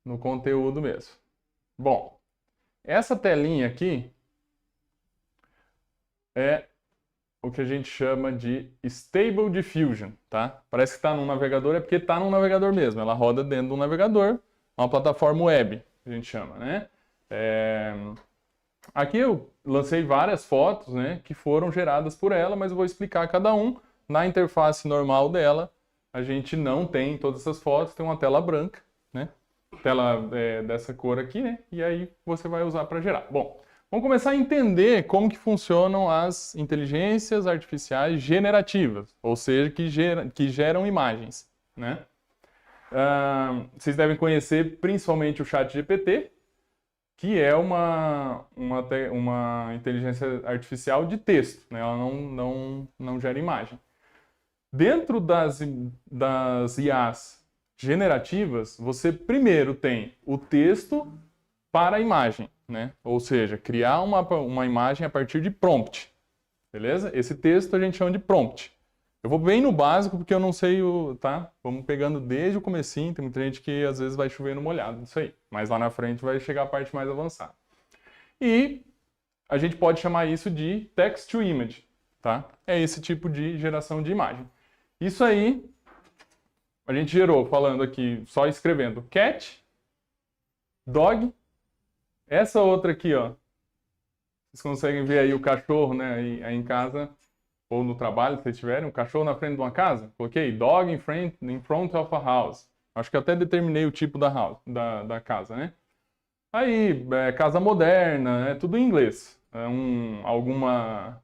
no conteúdo mesmo. Bom, essa telinha aqui é o que a gente chama de Stable Diffusion, tá? Parece que está num navegador, é porque está num navegador mesmo. Ela roda dentro de um navegador, uma plataforma web, que a gente chama, né? Aqui eu lancei várias fotos, né, que foram geradas por ela, mas eu vou explicar cada um. Na interface normal dela, a gente não tem todas essas fotos, tem uma tela branca, né? Tela dessa cor aqui, né? E aí você vai usar para gerar. Bom, vamos começar a entender como que funcionam as inteligências artificiais generativas, ou seja, que geram imagens, né? Vocês devem conhecer principalmente o ChatGPT, que é uma inteligência artificial de texto, né? Ela não gera imagem. Dentro das IAs generativas, você primeiro tem o texto para a imagem, né? Ou seja, criar uma imagem a partir de prompt, beleza? Esse texto a gente chama de prompt. Eu vou bem no básico porque eu não sei tá? Vamos pegando desde o comecinho, tem muita gente que às vezes vai chover no molhado, isso aí. Mas lá na frente vai chegar a parte mais avançada. E a gente pode chamar isso de text to image, tá? É esse tipo de geração de imagem. Isso aí a gente gerou falando aqui, só escrevendo cat, dog, essa outra aqui, ó. Vocês conseguem ver aí o cachorro, né, aí em casa ou no trabalho, se vocês tiverem, um cachorro na frente de uma casa. Coloquei dog in front of a house. Acho que até determinei o tipo da casa, né? Aí, casa moderna, tudo em inglês. Alguma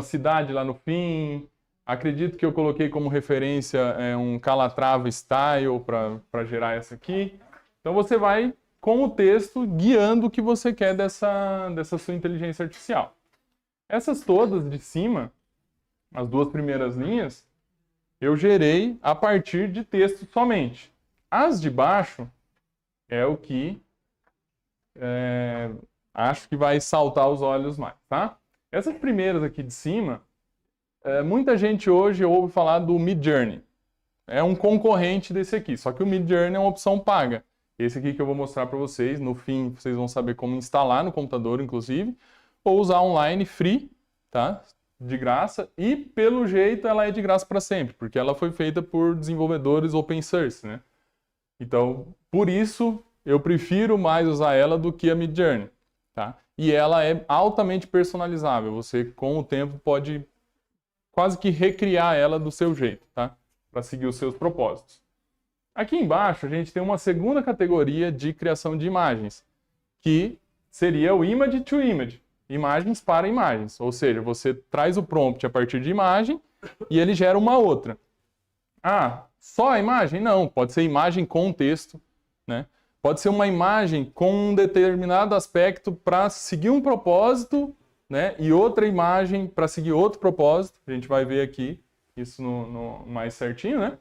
cidade lá no fim. Acredito que eu coloquei como referência um Calatrava style para gerar essa aqui. Então você vai, com o texto, guiando o que você quer dessa sua inteligência artificial. Essas todas de cima, as duas primeiras linhas, eu gerei a partir de texto somente. As de baixo é o que acho que vai saltar os olhos mais, tá? Essas primeiras aqui de cima, muita gente hoje ouve falar do Midjourney. É um concorrente desse aqui, só que o Midjourney é uma opção paga. Esse aqui que eu vou mostrar para vocês, no fim vocês vão saber como instalar no computador, inclusive, ou usar online free, tá? De graça, e pelo jeito ela é de graça para sempre, porque ela foi feita por desenvolvedores open source, né? Então, por isso, eu prefiro mais usar ela do que a Midjourney, tá? E ela é altamente personalizável, você com o tempo pode quase que recriar ela do seu jeito, tá? Para seguir os seus propósitos. Aqui embaixo a gente tem uma segunda categoria de criação de imagens, que seria o image to image, imagens para imagens, ou seja, você traz o prompt a partir de imagem e ele gera uma outra. Ah, só a imagem? Não, pode ser imagem com texto, né? Pode ser uma imagem com um determinado aspecto para seguir um propósito, né? E outra imagem para seguir outro propósito. A gente vai ver aqui isso no mais certinho, né?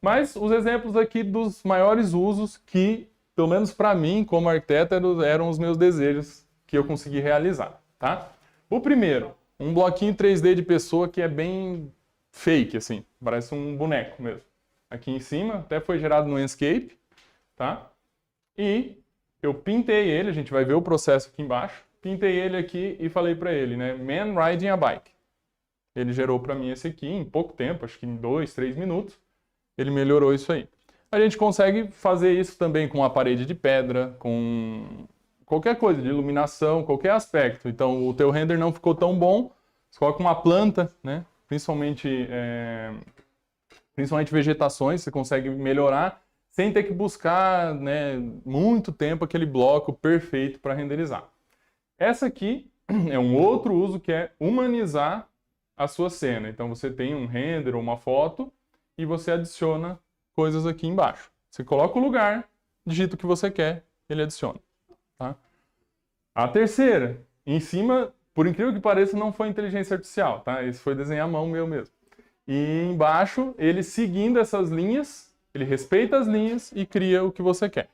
Mas os exemplos aqui dos maiores usos que, pelo menos para mim, como arquiteto, eram os meus desejos que eu consegui realizar, tá? O primeiro, um bloquinho 3D de pessoa que é bem fake, assim, parece um boneco mesmo. Aqui em cima, até foi gerado no Enscape, tá? E eu pintei ele, a gente vai ver o processo aqui embaixo, pintei ele aqui e falei para ele, né, man riding a bike. Ele gerou para mim esse aqui em pouco tempo, acho que em 2, 3 minutos, ele melhorou isso aí. A gente consegue fazer isso também com uma parede de pedra, com qualquer coisa, de iluminação, qualquer aspecto. Então, o teu render não ficou tão bom, você coloca uma planta, né, principalmente vegetações, você consegue melhorar sem ter que buscar, né, muito tempo aquele bloco perfeito para renderizar. Essa aqui é um outro uso que é humanizar a sua cena. Então você tem um render ou uma foto e você adiciona coisas aqui embaixo. Você coloca o lugar, digita o que você quer, ele adiciona. Tá? A terceira, em cima, por incrível que pareça, não foi inteligência artificial, tá? Esse foi desenhar à mão meu mesmo. E embaixo, ele seguindo essas linhas, ele respeita as linhas e cria o que você quer,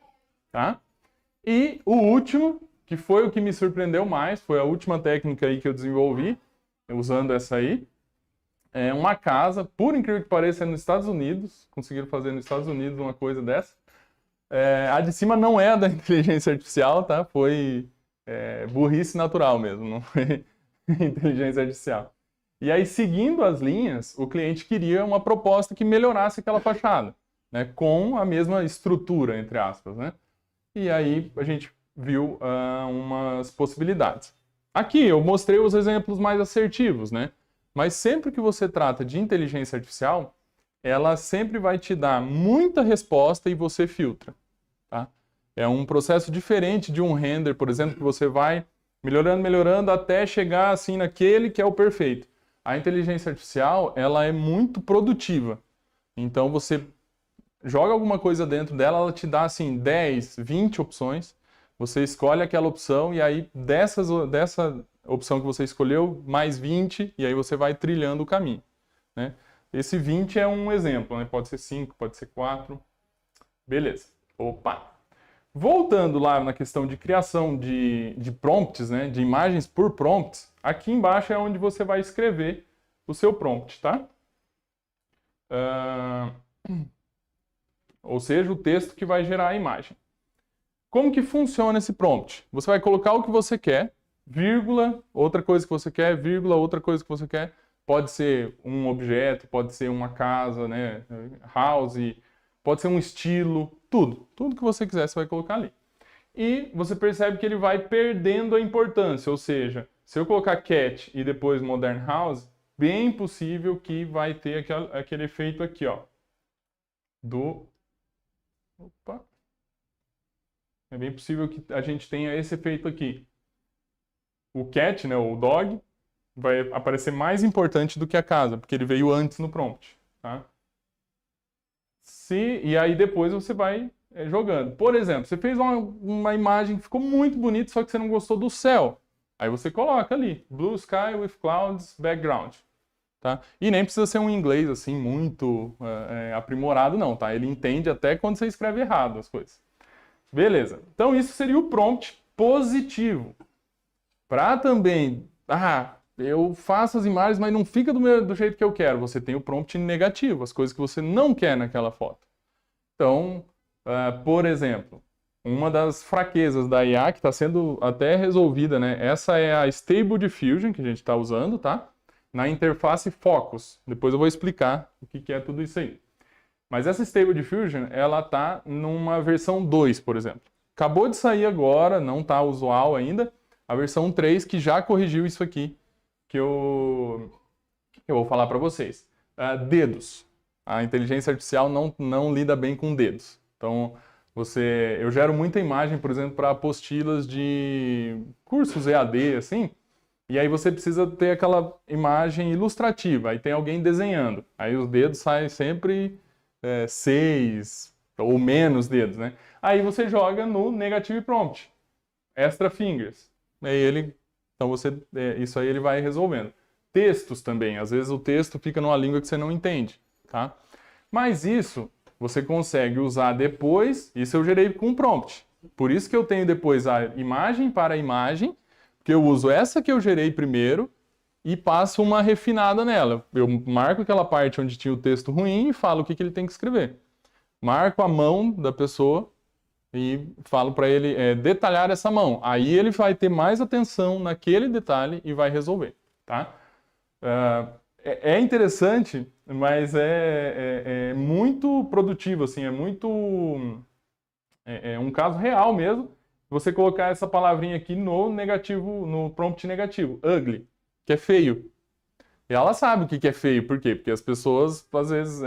tá? E o último, que foi o que me surpreendeu mais, foi a última técnica aí que eu desenvolvi, usando essa aí, é uma casa, por incrível que pareça, é nos Estados Unidos, conseguiram fazer nos Estados Unidos uma coisa dessa, A de cima não é da inteligência artificial, tá? Foi burrice natural mesmo, não foi inteligência artificial. E aí, seguindo as linhas, o cliente queria uma proposta que melhorasse aquela fachada, né? Com a mesma estrutura, entre aspas, né? E aí a gente viu umas possibilidades. Aqui eu mostrei os exemplos mais assertivos, né? Mas sempre que você trata de inteligência artificial, ela sempre vai te dar muita resposta e você filtra, tá? É um processo diferente de um render, por exemplo, que você vai melhorando, melhorando até chegar assim naquele que é o perfeito. A inteligência artificial, ela é muito produtiva. Então você joga alguma coisa dentro dela, ela te dá assim 10, 20 opções. Você escolhe aquela opção e aí dessa opção que você escolheu, mais 20, e aí você vai trilhando o caminho, né? Esse 20 é um exemplo, né? Pode ser 5, pode ser 4. Beleza. Opa! Voltando lá na questão de criação de prompts, né? De imagens por prompts, aqui embaixo é onde você vai escrever o seu prompt, tá? Ou seja, o texto que vai gerar a imagem. Como que funciona esse prompt? Você vai colocar o que você quer, vírgula, outra coisa que você quer, vírgula, outra coisa que você quer. Pode ser um objeto, pode ser uma casa, né? House, pode ser um estilo, tudo. Tudo que você quiser você vai colocar ali. E você percebe que ele vai perdendo a importância, ou seja, se eu colocar cat e depois modern house, bem possível que vai ter aquele efeito aqui, ó. Opa! É bem possível que a gente tenha esse efeito aqui. O cat, né, o dog, vai aparecer mais importante do que a casa, porque ele veio antes no prompt, tá? E aí depois você vai jogando. Por exemplo, você fez uma imagem que ficou muito bonita, só que você não gostou do céu. Aí você coloca ali, blue sky with clouds background. Tá? E nem precisa ser um inglês assim muito aprimorado não, tá? Ele entende até quando você escreve errado as coisas. Beleza. Então isso seria o prompt positivo. Para também, eu faço as imagens, mas não fica do jeito que eu quero. Você tem o prompt negativo, as coisas que você não quer naquela foto. Então, por exemplo, uma das fraquezas da IA que está sendo até resolvida, né? Essa é a Stable Diffusion que a gente está usando, tá? Na interface Focus. Depois eu vou explicar o que é tudo isso aí. Mas essa Stable Diffusion, ela tá numa versão 2, por exemplo. Acabou de sair agora, não tá usual ainda, a versão 3 que já corrigiu isso aqui, que eu vou falar para vocês. Dedos. A inteligência artificial não lida bem com dedos. Então, eu gero muita imagem, por exemplo, para apostilas de cursos EAD, assim, e aí você precisa ter aquela imagem ilustrativa, aí tem alguém desenhando. Aí os dedos saem sempre 6 ou menos dedos, né? Aí você joga no Negative Prompt, extra fingers. Então isso aí ele vai resolvendo. Textos também, às vezes o texto fica numa língua que você não entende, tá? Mas isso você consegue usar depois, isso eu gerei com prompt. Por isso que eu tenho depois a imagem para imagem, porque eu uso essa que eu gerei primeiro e passo uma refinada nela. Eu marco aquela parte onde tinha o texto ruim e falo o que ele tem que escrever. Marco a mão da pessoa e falo para ele detalhar essa mão. Aí ele vai ter mais atenção naquele detalhe e vai resolver, tá? É interessante, mas é muito produtivo, assim, é um caso real mesmo, você colocar essa palavrinha aqui no prompt negativo, ugly, que é feio. E ela sabe o que é feio, por quê? Porque as pessoas, às vezes,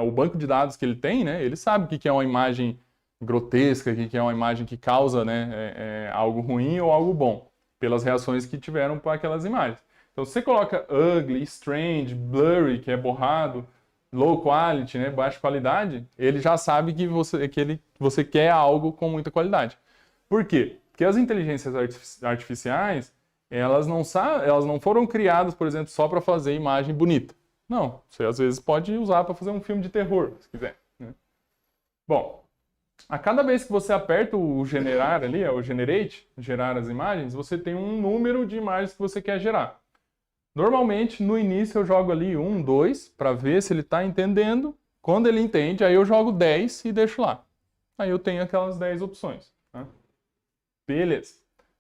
o banco de dados que ele tem, né, ele sabe o que é uma imagem grotesca, o que é uma imagem que causa, né, algo ruim ou algo bom, pelas reações que tiveram para aquelas imagens. Então, se você coloca ugly, strange, blurry, que é borrado, low quality, né, baixa qualidade, ele já sabe que você quer algo com muita qualidade. Por quê? Porque as inteligências artificiais, elas não foram criadas, por exemplo, só para fazer imagem bonita. Não, você às vezes pode usar para fazer um filme de terror, se quiser, né? Bom, a cada vez que você aperta o generar ali, o generate, gerar as imagens, você tem um número de imagens que você quer gerar. Normalmente, no início eu jogo ali 1, 2, para ver se ele está entendendo. Quando ele entende, aí eu jogo 10 e deixo lá. aí eu tenho aquelas 10 opções. Tá? Beleza.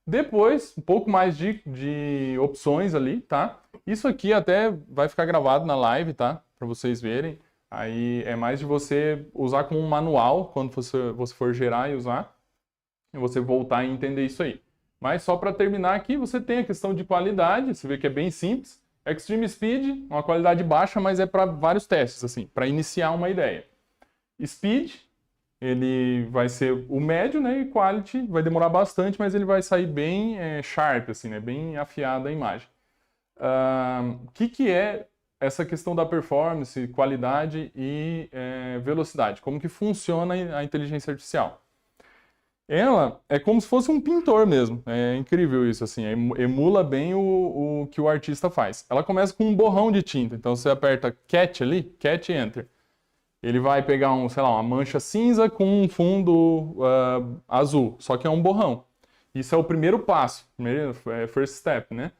Depois, um pouco mais de opções ali, tá? Isso aqui até vai ficar gravado na live, tá? Para vocês verem. Aí é mais de você usar como um manual quando você for gerar e usar. E você voltar e entender isso aí. Mas só para terminar aqui, você tem a questão de qualidade. Você vê que é bem simples. Extreme Speed, uma qualidade baixa, mas é para vários testes, assim, para iniciar uma ideia. Speed, ele vai ser o médio, né? E Quality vai demorar bastante, mas ele vai sair bem sharp, assim, né? Bem afiada a imagem. O que é essa questão da performance, qualidade e velocidade? Como que funciona a inteligência artificial? Ela é como se fosse um pintor mesmo. É incrível isso, assim. Emula bem o que o artista faz. Ela começa com um borrão de tinta. Então você aperta Cat ali, Cat e Enter. Ele vai pegar sei lá, uma mancha cinza com um fundo azul. Só que é um borrão. Isso é o primeiro passo. First step, né?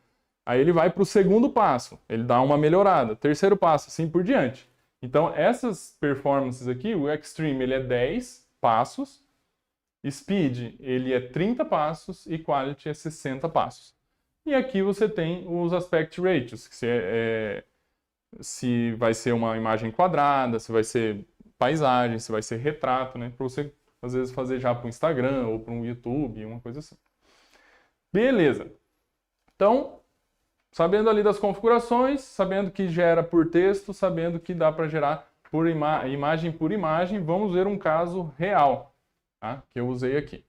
Aí ele vai para o segundo passo. Ele dá uma melhorada. Terceiro passo, assim por diante. Então essas performances aqui, o Extreme, ele é 10 passos. Speed, ele é 30 passos e Quality é 60 passos. E aqui você tem os Aspect Ratios, que se vai ser uma imagem quadrada, se vai ser paisagem, se vai ser retrato, né? Para você, às vezes, fazer já para o Instagram ou para um YouTube, uma coisa assim. Beleza. Então, sabendo ali das configurações, sabendo que gera por texto, sabendo que dá para gerar por imagem por imagem, vamos ver um caso real. Tá? Que eu usei aqui.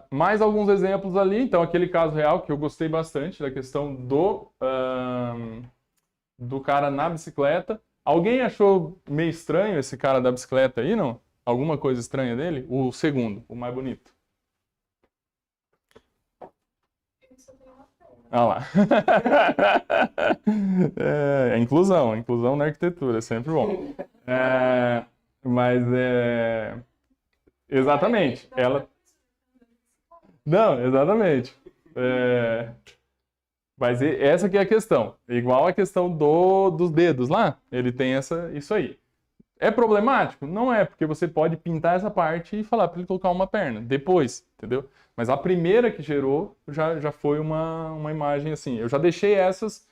Mais alguns exemplos ali. Então, aquele caso real que eu gostei bastante, da questão do cara na bicicleta. Alguém achou meio estranho esse cara da bicicleta aí, não? Alguma coisa estranha dele? O segundo, o mais bonito. Ah lá. Inclusão na arquitetura, é sempre bom. Mas exatamente. Ela. Não, exatamente. Mas essa que é a questão. Igual a questão dos dedos lá, ele tem isso aí. É problemático? Não é, porque você pode pintar essa parte e falar para ele colocar uma perna depois, entendeu? Mas a primeira que gerou já foi uma imagem assim. Eu já deixei essas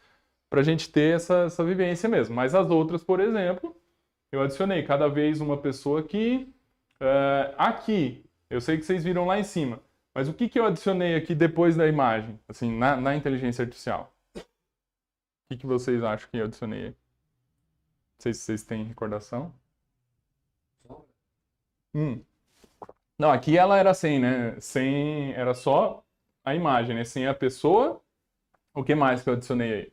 para a gente ter essa vivência mesmo. Mas as outras, por exemplo, eu adicionei cada vez uma pessoa aqui. Aqui, eu sei que vocês viram lá em cima, mas o que eu adicionei aqui depois da imagem, assim, na inteligência artificial? O que vocês acham que eu adicionei aí? Não sei se vocês têm recordação. Não, aqui ela era sem, né? Sem, era só a imagem, né? Sem a pessoa. O que mais que eu adicionei aí?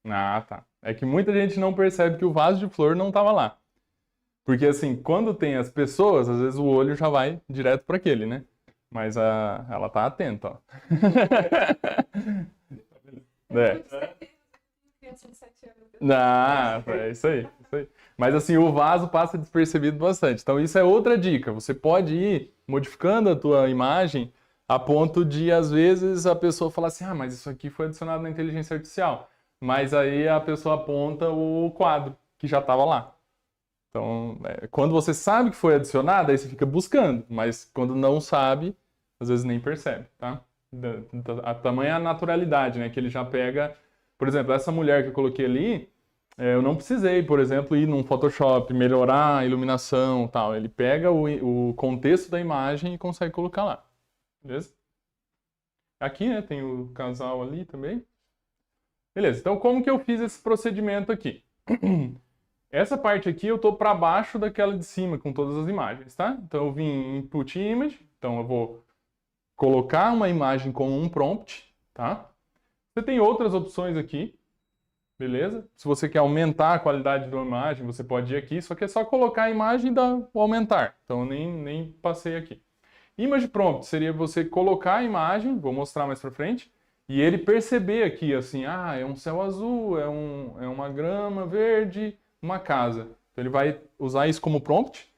Ah, tá. É que muita gente não percebe que o vaso de flor não estava lá. Porque, assim, quando tem as pessoas, às vezes o olho já vai direto para aquele, né? Mas ela tá atenta, ó. É isso aí, isso aí. Mas, assim, o vaso passa despercebido bastante. Então, isso é outra dica. Você pode ir modificando a tua imagem a ponto de, às vezes, a pessoa falar assim, mas isso aqui foi adicionado na inteligência artificial. Mas aí a pessoa aponta o quadro que já estava lá. Então, quando você sabe que foi adicionado, aí você fica buscando, mas quando não sabe, às vezes nem percebe, tá? A tamanha naturalidade, né? Que ele já pega, por exemplo, essa mulher que eu coloquei ali, eu não precisei, por exemplo, ir num Photoshop, melhorar a iluminação e tal. Ele pega o contexto da imagem e consegue colocar lá, beleza? Aqui, né, tem o casal ali também. Beleza, então como que eu fiz esse procedimento aqui? Essa parte aqui eu tô para baixo daquela de cima com todas as imagens, tá? Então eu vim em Input Image, então eu vou colocar uma imagem com um prompt, tá? Você tem outras opções aqui, beleza? Se você quer aumentar a qualidade da imagem, você pode ir aqui, só que é só colocar a imagem e dar o aumentar. Então eu nem passei aqui. Image Prompt seria você colocar a imagem, vou mostrar mais para frente, e ele perceber aqui assim, é um céu azul, é uma grama verde, uma casa. Então ele vai usar isso como prompt.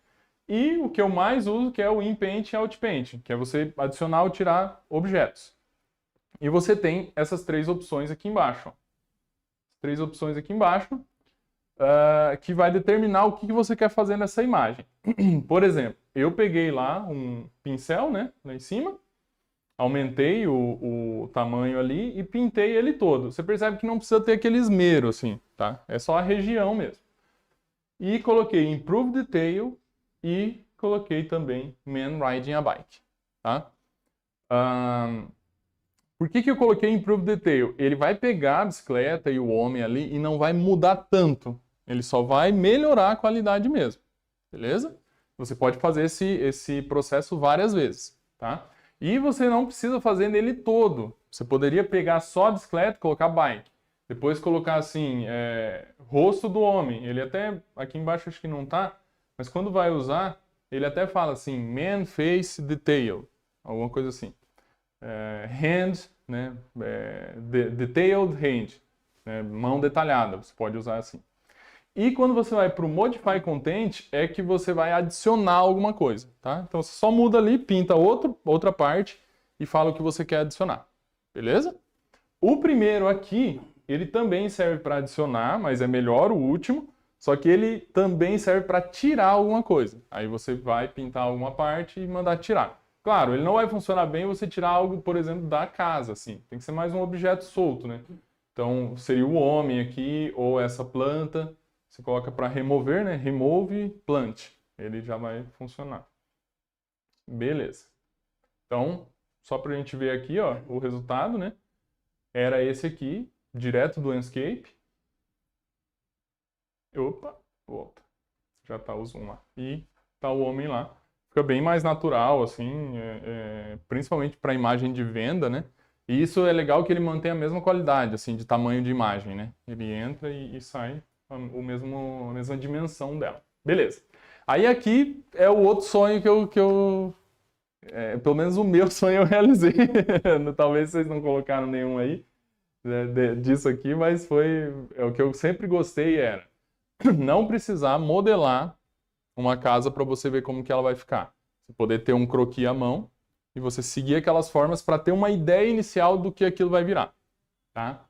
E o que eu mais uso, que é o InPaint e OutPaint, que é você adicionar ou tirar objetos. E você tem essas três opções aqui embaixo. Três opções aqui embaixo. que vai determinar o que você quer fazer nessa imagem. Por exemplo, eu peguei lá um pincel, né, lá em cima, aumentei o tamanho ali e pintei ele todo. Você percebe que não precisa ter aquele esmero assim, tá? É só a região mesmo. E coloquei Improve Detail e coloquei também Man Riding a Bike, tá? Por que eu coloquei Improve Detail? Ele vai pegar a bicicleta e o homem ali e não vai mudar tanto. Ele só vai melhorar a qualidade mesmo, beleza? Você pode fazer esse processo várias vezes, tá? E você não precisa fazer nele todo. Você poderia pegar só a bicicleta e colocar bike. Depois colocar assim, rosto do homem. Ele até, aqui embaixo acho que não tá, mas quando vai usar, ele até fala assim, Man Face Detail, alguma coisa assim. Hand, né? Detailed hand, né? Mão detalhada, você pode usar assim. E quando você vai para o Modify Content, é que você vai adicionar alguma coisa, tá? Então você só muda ali, pinta outra parte e fala o que você quer adicionar, beleza? O primeiro aqui, ele também serve para adicionar, mas é melhor o último, só que ele também serve para tirar alguma coisa. Aí você vai pintar alguma parte e mandar tirar. Claro, ele não vai funcionar bem você tirar algo, por exemplo, da casa, assim. Tem que ser mais um objeto solto, né? Então, seria o homem aqui, ou essa planta. Você coloca para remover, né? Remove plant. Ele já vai funcionar. Beleza. Então, só para a gente ver aqui, ó, o resultado, né? Era esse aqui, direto do Enscape. Opa, volta. Já tá o zoom lá. E tá o homem lá. Fica bem mais natural, assim, principalmente para imagem de venda, né? E isso é legal que ele mantém a mesma qualidade, assim, de tamanho de imagem, né? Ele entra e sai a mesma dimensão dela. Beleza. Aí aqui é o outro sonho pelo menos o meu sonho eu realizei. Talvez vocês não colocaram nenhum aí disso aqui, mas é o que eu sempre gostei era não precisar modelar uma casa para você ver como que ela vai ficar. Você poder ter um croquis à mão e você seguir aquelas formas para ter uma ideia inicial do que aquilo vai virar, tá?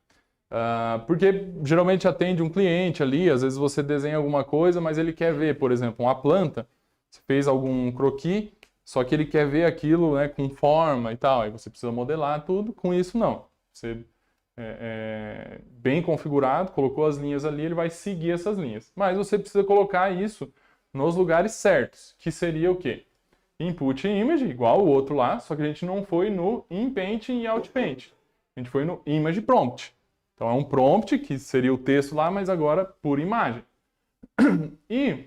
Porque geralmente atende um cliente ali, às vezes você desenha alguma coisa, mas ele quer ver, por exemplo, uma planta, você fez algum croquis, só que ele quer ver aquilo, né, com forma e tal, aí você precisa modelar tudo, com isso não. Você bem configurado, colocou as linhas ali, ele vai seguir essas linhas. Mas você precisa colocar isso nos lugares certos, que seria o quê? Input Image, igual o outro lá, só que a gente não foi no InPaint e OutPaint. A gente foi no Image Prompt. Então é um prompt, que seria o texto lá, mas agora por imagem. E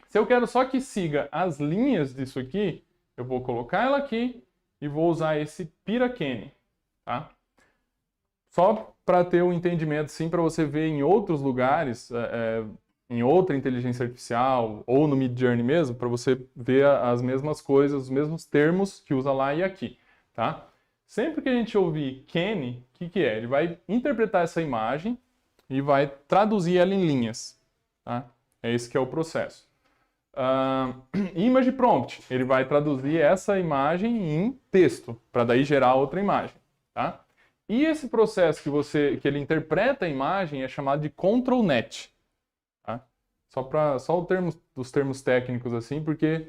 se eu quero só que siga as linhas disso aqui, eu vou colocar ela aqui e vou usar esse Piracane, tá? Só para ter um entendimento, sim, para você ver em outros lugares, em outra inteligência artificial ou no Midjourney mesmo, para você ver as mesmas coisas, os mesmos termos que usa lá e aqui, tá? Sempre que a gente ouvir Kenny, o que é? Ele vai interpretar essa imagem e vai traduzir ela em linhas, tá? É esse que é o processo. Image Prompt, ele vai traduzir essa imagem em texto, para daí gerar outra imagem, tá? E esse processo que ele interpreta a imagem é chamado de Control Net. Só os termos técnicos assim, porque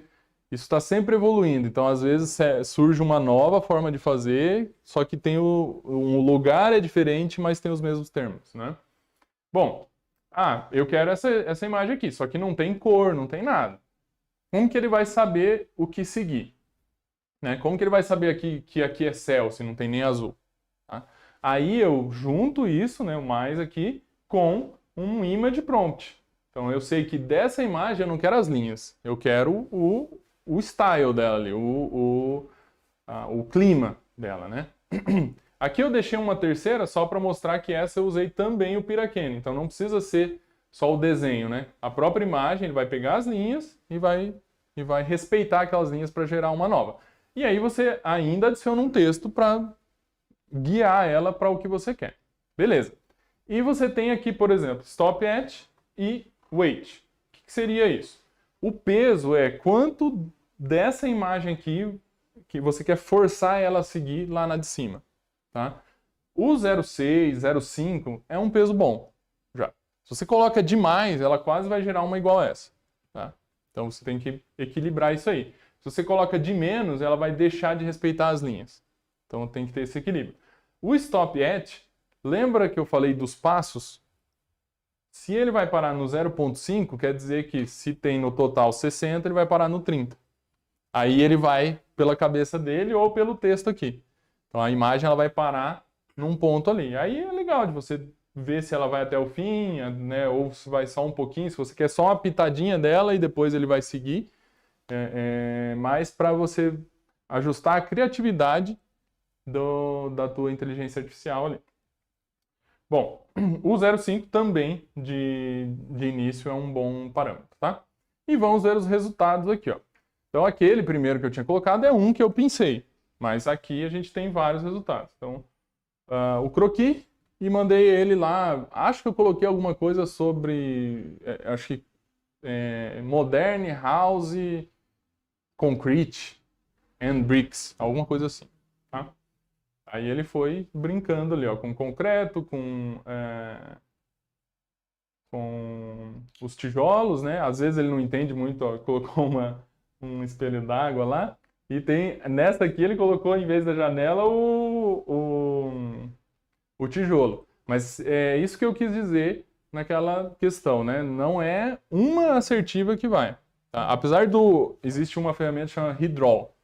isso está sempre evoluindo. Então, às vezes, surge uma nova forma de fazer, só que tem um lugar é diferente, mas tem os mesmos termos, né? Bom, eu quero essa imagem aqui, só que não tem cor, não tem nada. Como que ele vai saber o que seguir? Né? Como que ele vai saber aqui que aqui é céu, se não tem nem azul? Tá? Aí eu junto isso, né, o mais aqui, com um Image Prompt. Então eu sei que dessa imagem eu não quero as linhas, eu quero o style dela ali, o clima dela, né? Aqui eu deixei uma terceira só para mostrar que essa eu usei também o Piracane, então não precisa ser só o desenho, né? A própria imagem, ele vai pegar as linhas e vai respeitar aquelas linhas para gerar uma nova. E aí você ainda adiciona um texto para guiar ela para o que você quer. Beleza. E você tem aqui, por exemplo, Stop At e Weight. O que seria isso? O peso é quanto dessa imagem aqui que você quer forçar ela a seguir lá na de cima. Tá? O 0,6, 0,5 é um peso bom, já. Se você coloca demais, ela quase vai gerar uma igual a essa. Tá? Então você tem que equilibrar isso aí. Se você coloca de menos, ela vai deixar de respeitar as linhas. Então tem que ter esse equilíbrio. O stop at, lembra que eu falei dos passos? Se ele vai parar no 0,5, quer dizer que se tem no total 60, ele vai parar no 30. Aí ele vai pela cabeça dele ou pelo texto aqui. Então a imagem ela vai parar num ponto ali. Aí é legal de você ver se ela vai até o fim, né, ou se vai só um pouquinho, se você quer só uma pitadinha dela e depois ele vai seguir. Mas para você ajustar a criatividade da tua inteligência artificial ali. Bom, o 0,5 também de início é um bom parâmetro, tá? E vamos ver os resultados aqui, ó. Então aquele primeiro que eu tinha colocado é um que eu pensei, mas aqui a gente tem vários resultados. Então, o croquis, e mandei ele lá, acho que eu coloquei alguma coisa sobre, acho que Modern House Concrete and Bricks, alguma coisa assim, tá? Aí ele foi brincando ali, ó, com concreto, com os tijolos, né? Às vezes ele não entende muito, ó, colocou um espelho d'água lá. E tem, nessa aqui ele colocou, em vez da janela, o tijolo. Mas é isso que eu quis dizer naquela questão, né? Não é uma assertiva que vai. Tá? Apesar existe uma ferramenta chamada Redraw,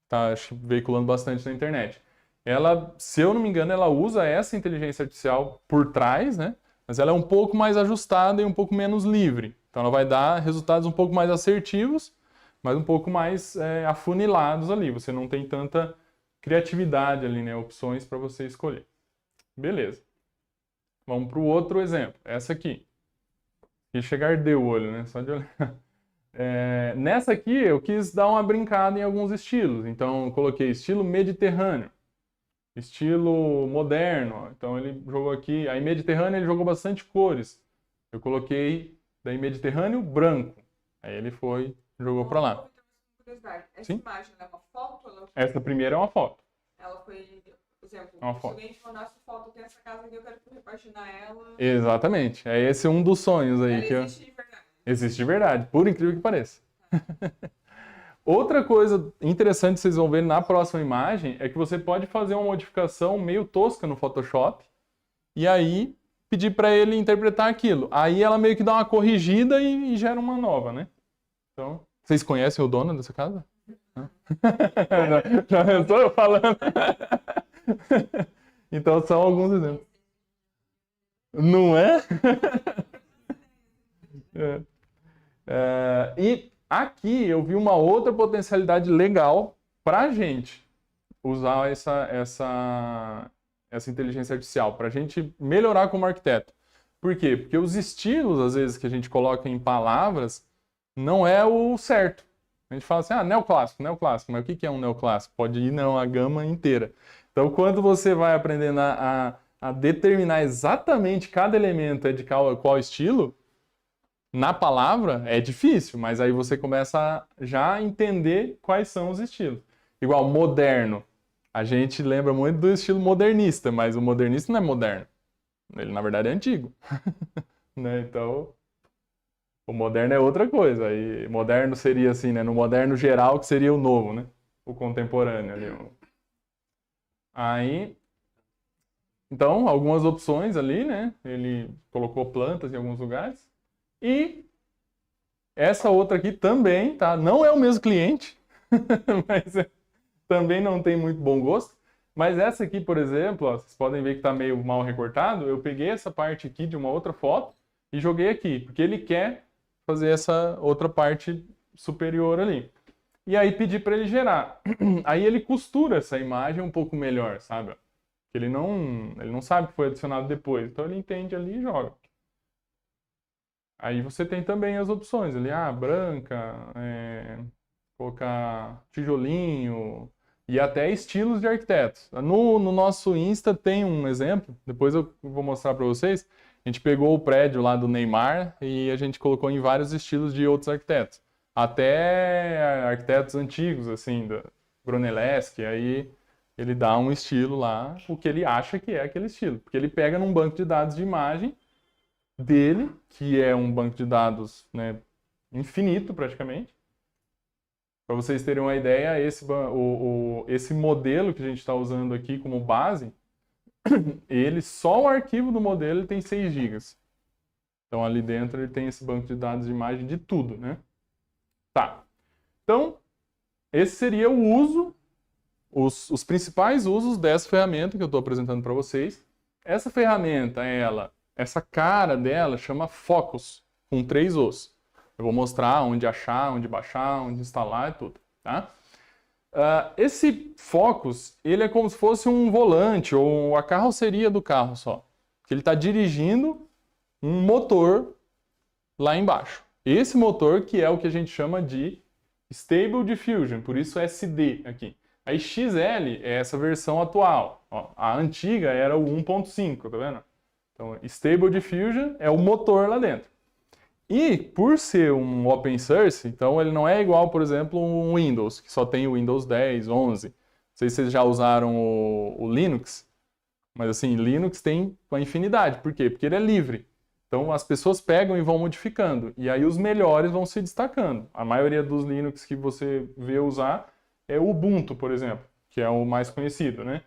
tá veiculando bastante na internet. Ela, se eu não me engano, ela usa essa inteligência artificial por trás, né? Mas ela é um pouco mais ajustada e um pouco menos livre. Então ela vai dar resultados um pouco mais assertivos, mas um pouco mais afunilados ali. Você não tem tanta criatividade ali, né? Opções para você escolher. Beleza. Vamos para o outro exemplo. Essa aqui. E chegar de o olho, né? Só de olhar. Nessa aqui eu quis dar uma brincada em alguns estilos. Então eu coloquei estilo mediterrâneo, estilo moderno. Então ele jogou aqui. Aí mediterrâneo ele jogou bastante cores. Eu coloquei daí mediterrâneo branco. Aí ele jogou para lá. Essa Sim? imagem é uma foto? Essa primeira é uma foto. Ela foi, por exemplo, É uma se foto. alguém te mandasse foto, tem essa casa aqui, eu quero repaginar ela. Exatamente. Esse é um dos sonhos aí. Ela existe de verdade. Existe de verdade, por incrível que pareça. Outra coisa interessante que vocês vão ver na próxima imagem é que você pode fazer uma modificação meio tosca no Photoshop e aí pedir para ele interpretar aquilo. Aí ela meio que dá uma corrigida e gera uma nova, né? Então, vocês conhecem o dono dessa casa? Já estou eu falando. Então são alguns exemplos. Não é? E aqui eu vi uma outra potencialidade legal para a gente usar essa inteligência artificial, para a gente melhorar como arquiteto. Por quê? Porque os estilos, às vezes, que a gente coloca em palavras, não é o certo. A gente fala assim, neoclássico, neoclássico. Mas o que é um neoclássico? Pode ir a gama inteira. Então, quando você vai aprendendo a determinar exatamente cada elemento de qual estilo, na palavra é difícil, mas aí você começa a já entender quais são os estilos. Igual moderno. A gente lembra muito do estilo modernista, mas o modernista não é moderno. Ele, na verdade, é antigo. Né? Então, o moderno é outra coisa. E moderno seria assim, né? No moderno geral, que seria o novo, né? O contemporâneo ali. Aí, então, algumas opções ali, né? Ele colocou plantas em alguns lugares. E essa outra aqui também, tá? Não é o mesmo cliente, mas também não tem muito bom gosto. Mas essa aqui, por exemplo, ó, vocês podem ver que está meio mal recortado. Eu peguei essa parte aqui de uma outra foto e joguei aqui, porque ele quer fazer essa outra parte superior ali. E aí pedi para ele gerar. Aí ele costura essa imagem um pouco melhor, sabe? Ele não sabe que foi adicionado depois. Então ele entende ali e joga. Aí você tem também as opções ali, branca, colocar tijolinho e até estilos de arquitetos. No nosso Insta tem um exemplo, depois eu vou mostrar para vocês. A gente pegou o prédio lá do Neymar e a gente colocou em vários estilos de outros arquitetos. Até arquitetos antigos, assim, da Brunelleschi, aí ele dá um estilo lá, o que ele acha que é aquele estilo. Porque ele pega num banco de dados de imagem dele, que é um banco de dados, né, infinito praticamente. Para vocês terem uma ideia, esse modelo que a gente está usando aqui como base, só o arquivo do modelo ele tem 6 GB. Então ali dentro ele tem esse banco de dados de imagem de tudo, né? Tá. Então, esse seria o uso, os principais usos dessa ferramenta que eu estou apresentando para vocês. Essa ferramenta, essa cara dela chama Focus, com 3 Os. Eu vou mostrar onde achar, onde baixar, onde instalar e tudo, tá? Esse Focus, ele é como se fosse um volante ou a carroceria do carro só. Que ele está dirigindo um motor lá embaixo. Esse motor que é o que a gente chama de Stable Diffusion, por isso SD aqui. A XL é essa versão atual. Ó, a antiga era o 1.5, tá vendo? Então, Stable Diffusion é o motor lá dentro. E, por ser um open source, então ele não é igual, por exemplo, um Windows, que só tem o Windows 10, 11. Não sei se vocês já usaram o Linux, mas assim, Linux tem uma infinidade. Por quê? Porque ele é livre. Então, as pessoas pegam e vão modificando. E aí os melhores vão se destacando. A maioria dos Linux que você vê usar é o Ubuntu, por exemplo, que é o mais conhecido, né?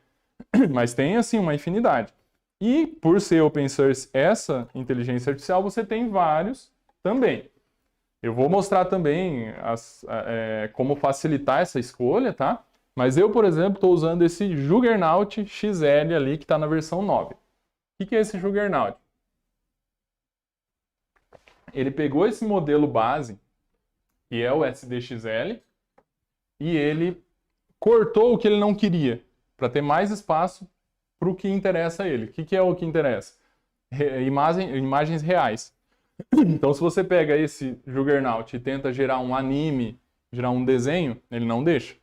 Mas tem, assim, uma infinidade. E, por ser open source essa inteligência artificial, você tem vários também. Eu vou mostrar também como facilitar essa escolha, tá? Mas eu, por exemplo, estou usando esse Juggernaut XL ali, que está na versão 9. O que é esse Juggernaut? Ele pegou esse modelo base, que é o SDXL, e ele cortou o que ele não queria, para ter mais espaço para o que interessa a ele. O que é o que interessa? Imagens reais. Então, se você pega esse Juggernaut e tenta gerar um anime, gerar um desenho, ele não deixa.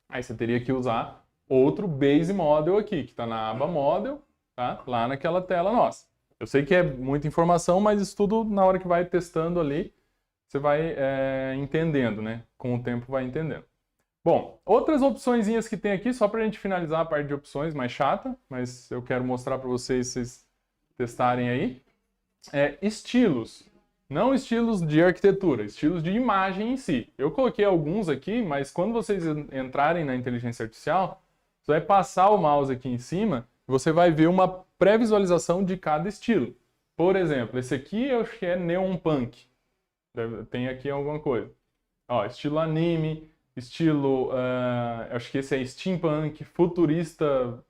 Aí você teria que usar outro Base Model aqui, que está na aba Model, tá? Lá naquela tela nossa. Eu sei que é muita informação, mas isso tudo, na hora que vai testando ali, você vai entendendo, né? Com o tempo vai entendendo. Bom, outras opçõezinhas que tem aqui, só para a gente finalizar a parte de opções, mais chata, mas eu quero mostrar para vocês testarem aí. Estilos. Não estilos de arquitetura, estilos de imagem em si. Eu coloquei alguns aqui, mas quando vocês entrarem na inteligência artificial, você vai passar o mouse aqui em cima e você vai ver uma pré-visualização de cada estilo. Por exemplo, esse aqui eu acho que é Neon Punk. Tem aqui alguma coisa. Ó, estilo anime, estilo... acho que esse é steampunk, futurista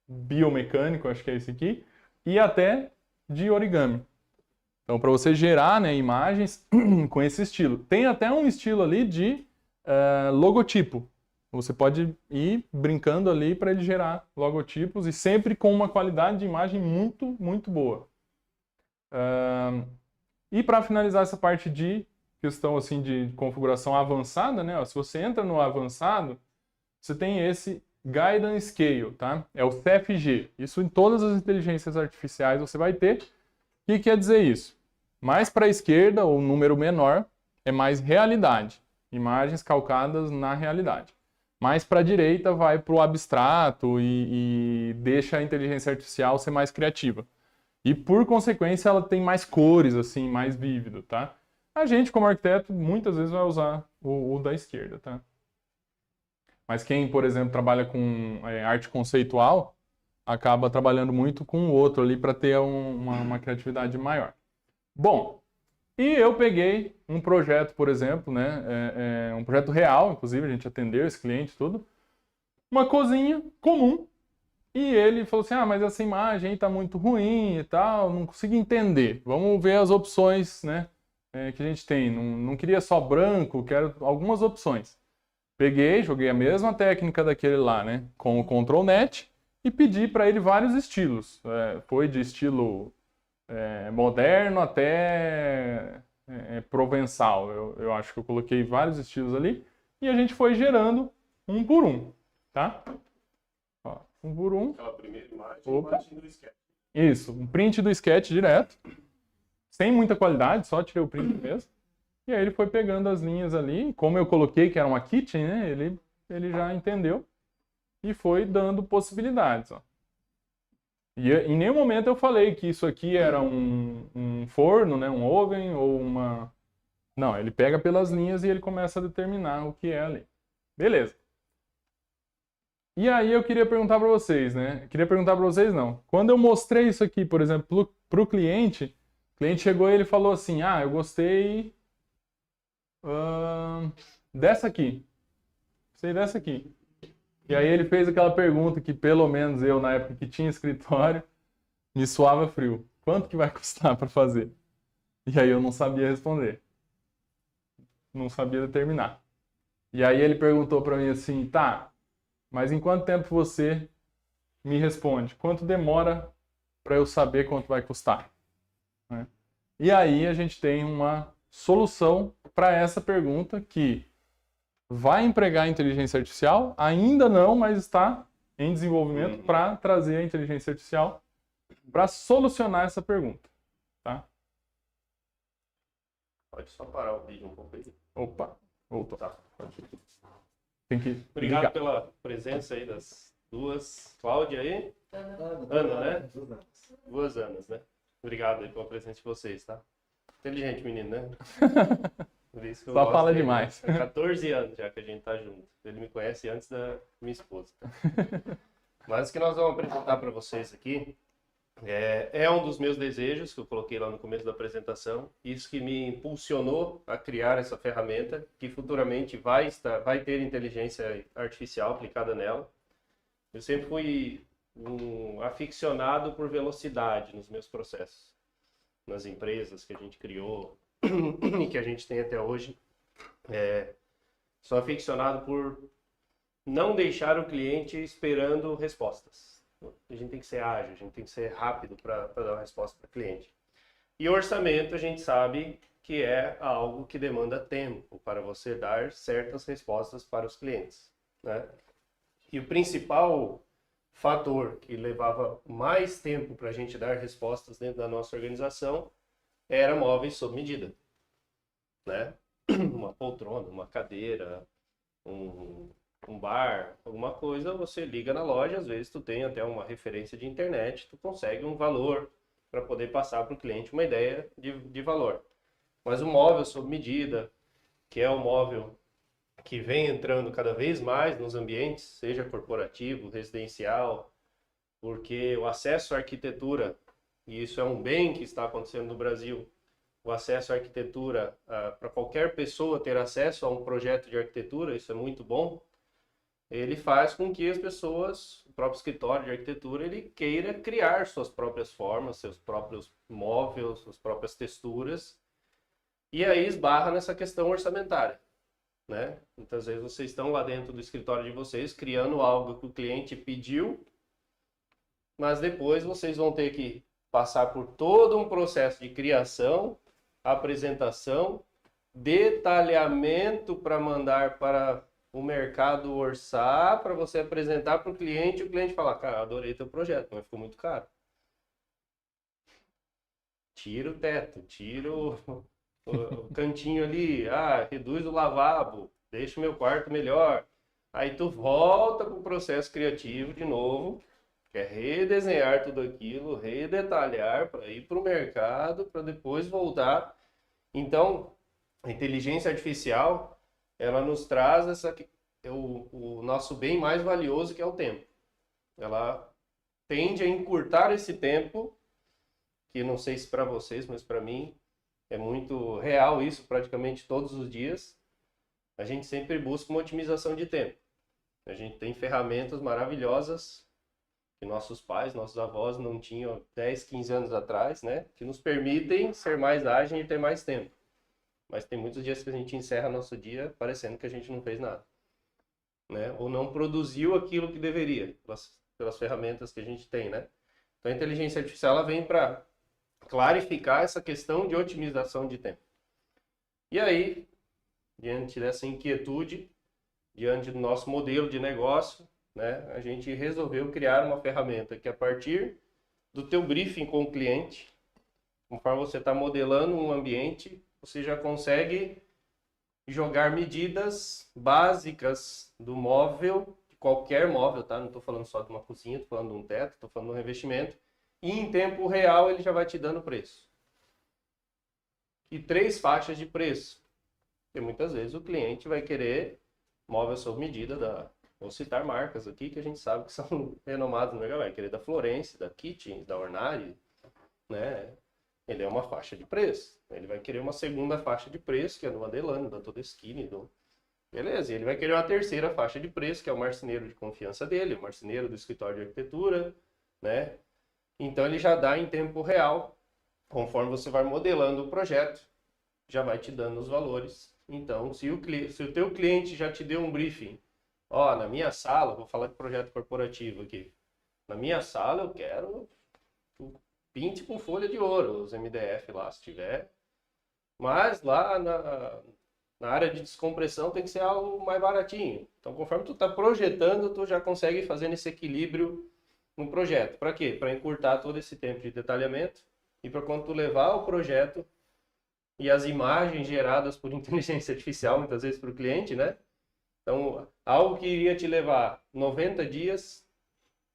biomecânico, acho que é esse aqui. E até de origami. Então, para você gerar, né, imagens com esse estilo. Tem até um estilo ali de logotipo. Você pode ir brincando ali para ele gerar logotipos e sempre com uma qualidade de imagem muito, muito boa. E para finalizar essa parte de questão assim, de configuração avançada, né, ó, se você entra no avançado, você tem esse Guidance Scale, tá? É o CFG. Isso em todas as inteligências artificiais você vai ter. O que quer dizer isso? Mais para a esquerda, o número menor, é mais realidade. Imagens calcadas na realidade. Mais para a direita vai para o abstrato e deixa a inteligência artificial ser mais criativa. E por consequência ela tem mais cores, assim, mais vívido, tá? A gente, como arquiteto, muitas vezes vai usar o da esquerda, tá? Mas quem, por exemplo, trabalha com arte conceitual, acaba trabalhando muito com o outro ali para ter uma criatividade maior. Bom, e eu peguei um projeto, por exemplo, né, um projeto real, inclusive a gente atendeu esse cliente tudo, uma cozinha comum, e ele falou assim, mas essa imagem aí tá muito ruim e tal, não consigo entender, vamos ver as opções, né, que a gente tem, não queria só branco, quero algumas opções. Peguei, joguei a mesma técnica daquele lá, né, com o Control Net, e pedi para ele vários estilos, foi de estilo... moderno até provençal. Eu acho que eu coloquei vários estilos ali e a gente foi gerando um por um, tá? Ó, um por um. Aquela primeira imagem, Opa. do sketch. Isso, um print do sketch direto, sem muita qualidade, só tirei o print mesmo. E aí ele foi pegando as linhas ali, como eu coloquei que era uma kitchen, né? Ele já entendeu e foi dando possibilidades, ó. E em nenhum momento eu falei que isso aqui era um forno, né, um oven ou uma... Não, ele pega pelas linhas e ele começa a determinar o que é ali. Beleza. E aí eu queria perguntar para vocês, né? Queria perguntar para vocês não. Quando eu mostrei isso aqui, por exemplo, para o cliente chegou e ele falou assim, ah, eu gostei dessa aqui. Gostei dessa aqui. E aí ele fez aquela pergunta que pelo menos eu, na época que tinha escritório, me suava frio. Quanto que vai custar para fazer? E aí eu não sabia responder. Não sabia determinar. E aí ele perguntou para mim assim, tá, mas em quanto tempo você me responde? Quanto demora para eu saber quanto vai custar? Né? E aí a gente tem uma solução para essa pergunta que vai empregar a inteligência artificial? Ainda não, mas está em desenvolvimento para trazer a inteligência artificial para solucionar essa pergunta. Tá? Pode só parar o vídeo um pouco aí. Opa, voltou. Tá. Tem que Obrigado ligar. pela presença aí das duas. Cláudia aí? Ana, né? Duas Anas, né? Obrigado aí pela presença de vocês, tá? Inteligente menino, né? Por isso que eu Só gosto fala dele. demais. Há 14 anos já que a gente tá junto. Ele me conhece antes da minha esposa. Mas o que nós vamos apresentar para vocês aqui é um dos meus desejos que eu coloquei lá no começo da apresentação. Isso que me impulsionou a criar essa ferramenta que futuramente vai ter inteligência artificial aplicada nela. Eu sempre fui um aficionado por velocidade nos meus processos, nas empresas que a gente criou e que a gente tem até hoje. Sou aficionado por não deixar o cliente esperando respostas. A gente tem que ser ágil, a gente tem que ser rápido para dar uma resposta para o cliente. E orçamento, a gente sabe que é algo que demanda tempo para você dar certas respostas para os clientes, né? E o principal fator que levava mais tempo para a gente dar respostas dentro da nossa organização era móveis sob medida, né? Uma poltrona, uma cadeira, um bar, alguma coisa, você liga na loja, às vezes tu tem até uma referência de internet, tu consegue um valor para poder passar para o cliente uma ideia de valor. Mas o móvel sob medida, que é o móvel que vem entrando cada vez mais nos ambientes, seja corporativo, residencial, porque o acesso à arquitetura, e isso é um bem que está acontecendo no Brasil, o acesso à arquitetura, para qualquer pessoa ter acesso a um projeto de arquitetura, isso é muito bom. Ele faz com que as pessoas, o próprio escritório de arquitetura, ele queira criar suas próprias formas, seus próprios móveis, suas próprias texturas, e aí esbarra nessa questão orçamentária, né? Muitas vezes vocês estão lá dentro do escritório de vocês, criando algo que o cliente pediu, mas depois vocês vão ter que passar por todo um processo de criação, apresentação, detalhamento para mandar para o mercado orçar, para você apresentar para o cliente e o cliente falar, cara, adorei teu projeto, mas ficou muito caro. Tira o teto, tira o cantinho ali, reduz o lavabo, deixa o meu quarto melhor. Aí tu volta para o processo criativo de novo, que é redesenhar tudo aquilo, redetalhar para ir para o mercado, para depois voltar. Então, a inteligência artificial, ela nos traz o nosso bem mais valioso, que é o tempo. Ela tende a encurtar esse tempo, que não sei se para vocês, mas para mim é muito real isso, praticamente todos os dias. A gente sempre busca uma otimização de tempo. A gente tem ferramentas maravilhosas que nossos pais, nossos avós não tinham 10, 15 anos atrás, né? Que nos permitem ser mais ágeis e ter mais tempo. Mas tem muitos dias que a gente encerra nosso dia parecendo que a gente não fez nada, né? Ou não produziu aquilo que deveria, pelas ferramentas que a gente tem, né? Então a inteligência artificial ela vem para clarificar essa questão de otimização de tempo. E aí, diante dessa inquietude, diante do nosso modelo de negócio, né, a gente resolveu criar uma ferramenta que a partir do teu briefing com o cliente, conforme você está modelando um ambiente, você já consegue jogar medidas básicas do móvel, de qualquer móvel, tá? Não estou falando só de uma cozinha, estou falando de um teto, estou falando de um revestimento, E em tempo real ele já vai te dando preço. E 3 faixas de preço. Porque muitas vezes o cliente vai querer móvel sob medida vou citar marcas aqui que a gente sabe que são renomadas no mercado. Vai querer da Florence, da Kitchen, da Ornari, né? Ele é uma faixa de preço. Ele vai querer uma segunda faixa de preço, que é do Adelano, da Todeschini, beleza, e ele vai querer uma terceira faixa de preço, que é o marceneiro de confiança dele, o marceneiro do escritório de arquitetura, né? Então ele já dá em tempo real, conforme você vai modelando o projeto, já vai te dando os valores. Então, se o teu cliente já te deu um briefing, ó, na minha sala, vou falar de projeto corporativo aqui, na minha sala eu quero pinte com folha de ouro, os MDF lá, se tiver, mas lá na área de descompressão tem que ser algo mais baratinho. Então, conforme tu está projetando, tu já consegue fazer esse equilíbrio no projeto. Para quê? Para encurtar todo esse tempo de detalhamento e para quando tu levar o projeto e as imagens geradas por inteligência artificial, muitas vezes para o cliente, né? Então, algo que iria te levar 90 dias,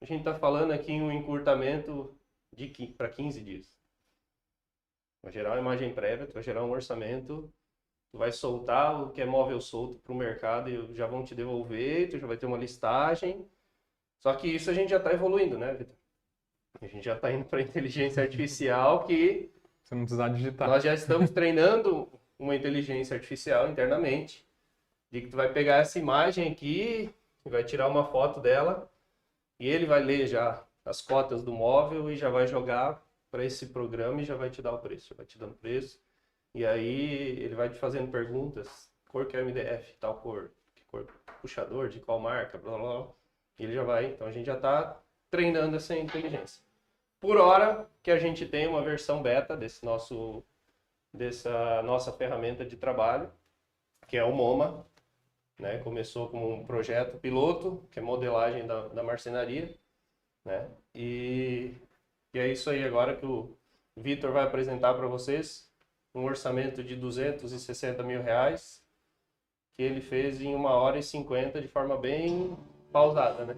a gente está falando aqui em um encurtamento para 15 dias. Vai gerar uma imagem prévia, tu vai gerar um orçamento, tu vai soltar o que é móvel solto para o mercado e já vão te devolver, tu já vai ter uma listagem. Só que isso a gente já está evoluindo, né, Vitor? A gente já está indo para a inteligência artificial que Você não precisar digitar. nós já estamos treinando uma inteligência artificial internamente, de que tu vai pegar essa imagem aqui, vai tirar uma foto dela e ele vai ler já as cotas do móvel e já vai jogar para esse programa e já vai te dar o preço, já vai te dando preço. E aí ele vai te fazendo perguntas, cor que é MDF, tal cor, que cor puxador, de qual marca, blá blá blá. E ele já vai, então a gente já está treinando essa inteligência. Por hora que a gente tem uma versão beta dessa nossa ferramenta de trabalho, que é o MoMA, né? Começou como um projeto piloto, que é modelagem da marcenaria, né? E é isso aí agora que o Vitor vai apresentar para vocês, um orçamento de R$260 mil, que ele fez em 1h50 de forma bem pausada, né?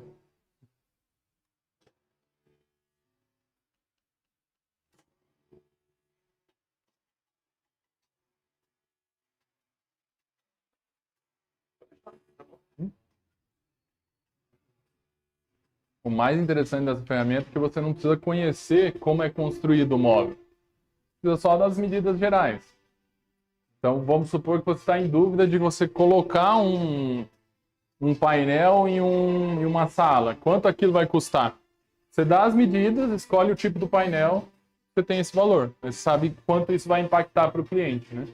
O mais interessante dessa ferramenta é que você não precisa conhecer como é construído o móvel. Precisa só das medidas gerais. Então, vamos supor que você está em dúvida de você colocar um painel em uma sala. Quanto aquilo vai custar? Você dá as medidas, escolhe o tipo do painel, você tem esse valor. Você sabe quanto isso vai impactar para o cliente, né?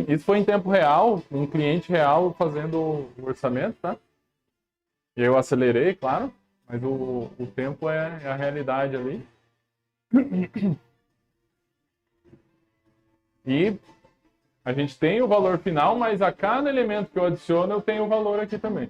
Isso foi em tempo real, um cliente real fazendo o orçamento, tá? E eu acelerei, claro, mas o tempo é a realidade ali. E a gente tem o valor final, mas a cada elemento que eu adiciono, eu tenho o valor aqui também.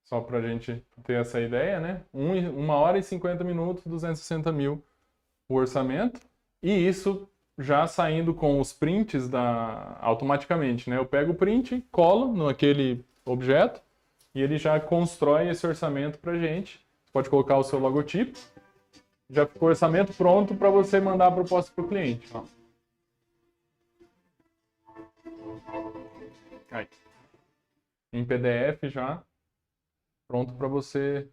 Só para a gente ter essa ideia, né? 1h50, 260 mil o orçamento. E isso já saindo com os prints automaticamente, né? Eu pego o print, colo naquele objeto e ele já constrói esse orçamento para a gente. Você pode colocar o seu logotipo. Já ficou o orçamento pronto para você mandar a proposta para o cliente. Ó. Aí. Em PDF já. Pronto para você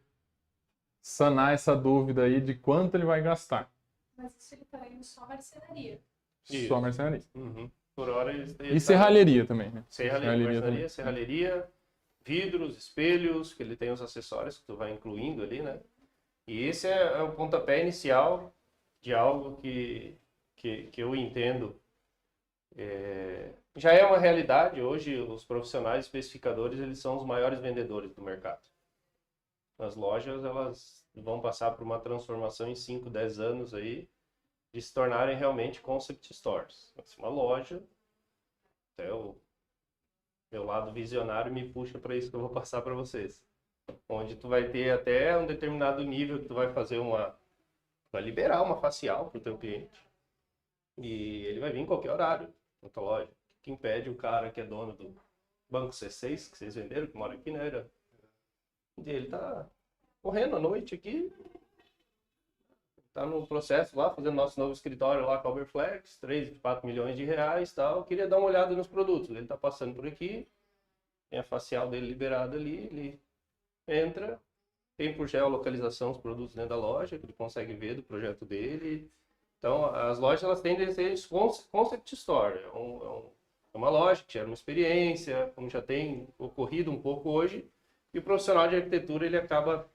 sanar essa dúvida aí de quanto ele vai gastar. Mas isso ele tá indo só marcenaria. Isso. Só marcenaria. Uhum. Por hora E serralheria também, né? Serralheria, serralheria, vidros, espelhos, que ele tem os acessórios que tu vai incluindo ali, né? E esse é o pontapé inicial de algo que eu entendo já é uma realidade. Hoje, os profissionais especificadores, eles são os maiores vendedores do mercado. As lojas, elas vão passar por uma transformação em 5, 10 anos aí, de se tornarem realmente concept stores. Uma loja, até o meu lado visionário me puxa para isso que eu vou passar para vocês. Onde tu vai ter até um determinado nível que tu vai fazer vai liberar uma facial para o teu cliente. E ele vai vir em qualquer horário na tua loja. O que impede o cara que é dono do Banco C6, que vocês venderam, que mora aqui, né? Ele tá correndo à noite aqui, tá no processo lá, fazendo nosso novo escritório lá com a Uberflex, 3, 4 milhões de reais e tal. Queria dar uma olhada nos produtos. Ele tá passando por aqui, tem a facial dele liberada ali, ele entra, tem por geolocalização os produtos dentro da loja, que ele consegue ver do projeto dele. Então, as lojas, elas tendem a ser concept store. É uma loja que gera uma experiência, como já tem ocorrido um pouco hoje, e o profissional de arquitetura, ele acaba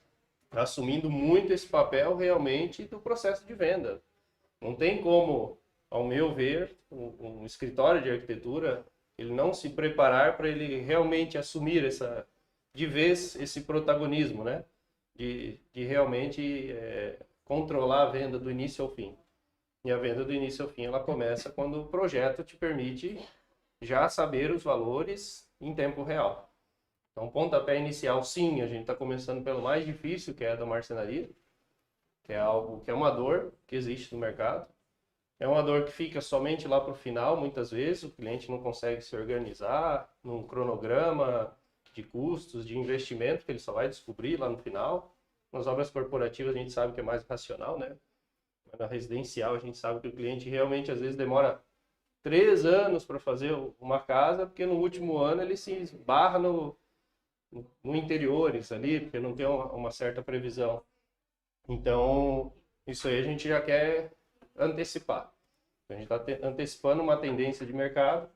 assumindo muito esse papel realmente do processo de venda. Não tem como, ao meu ver, um escritório de arquitetura, ele não se preparar para ele realmente assumir de vez esse protagonismo, né? De realmente controlar a venda do início ao fim. E a venda do início ao fim, ela começa quando o projeto te permite já saber os valores em tempo real. Então, pontapé inicial, sim, a gente está começando pelo mais difícil, que é a da marcenaria, que é algo que é uma dor que existe no mercado. É uma dor que fica somente lá para o final, muitas vezes, o cliente não consegue se organizar num cronograma de custos, de investimento, que ele só vai descobrir lá no final. Nas obras corporativas a gente sabe que é mais racional, né? Na residencial a gente sabe que o cliente realmente às vezes demora 3 anos para fazer uma casa, porque no último ano ele se esbarra no interiores ali, porque não tem uma certa previsão. Então, isso aí a gente já quer antecipar. A gente está antecipando uma tendência de mercado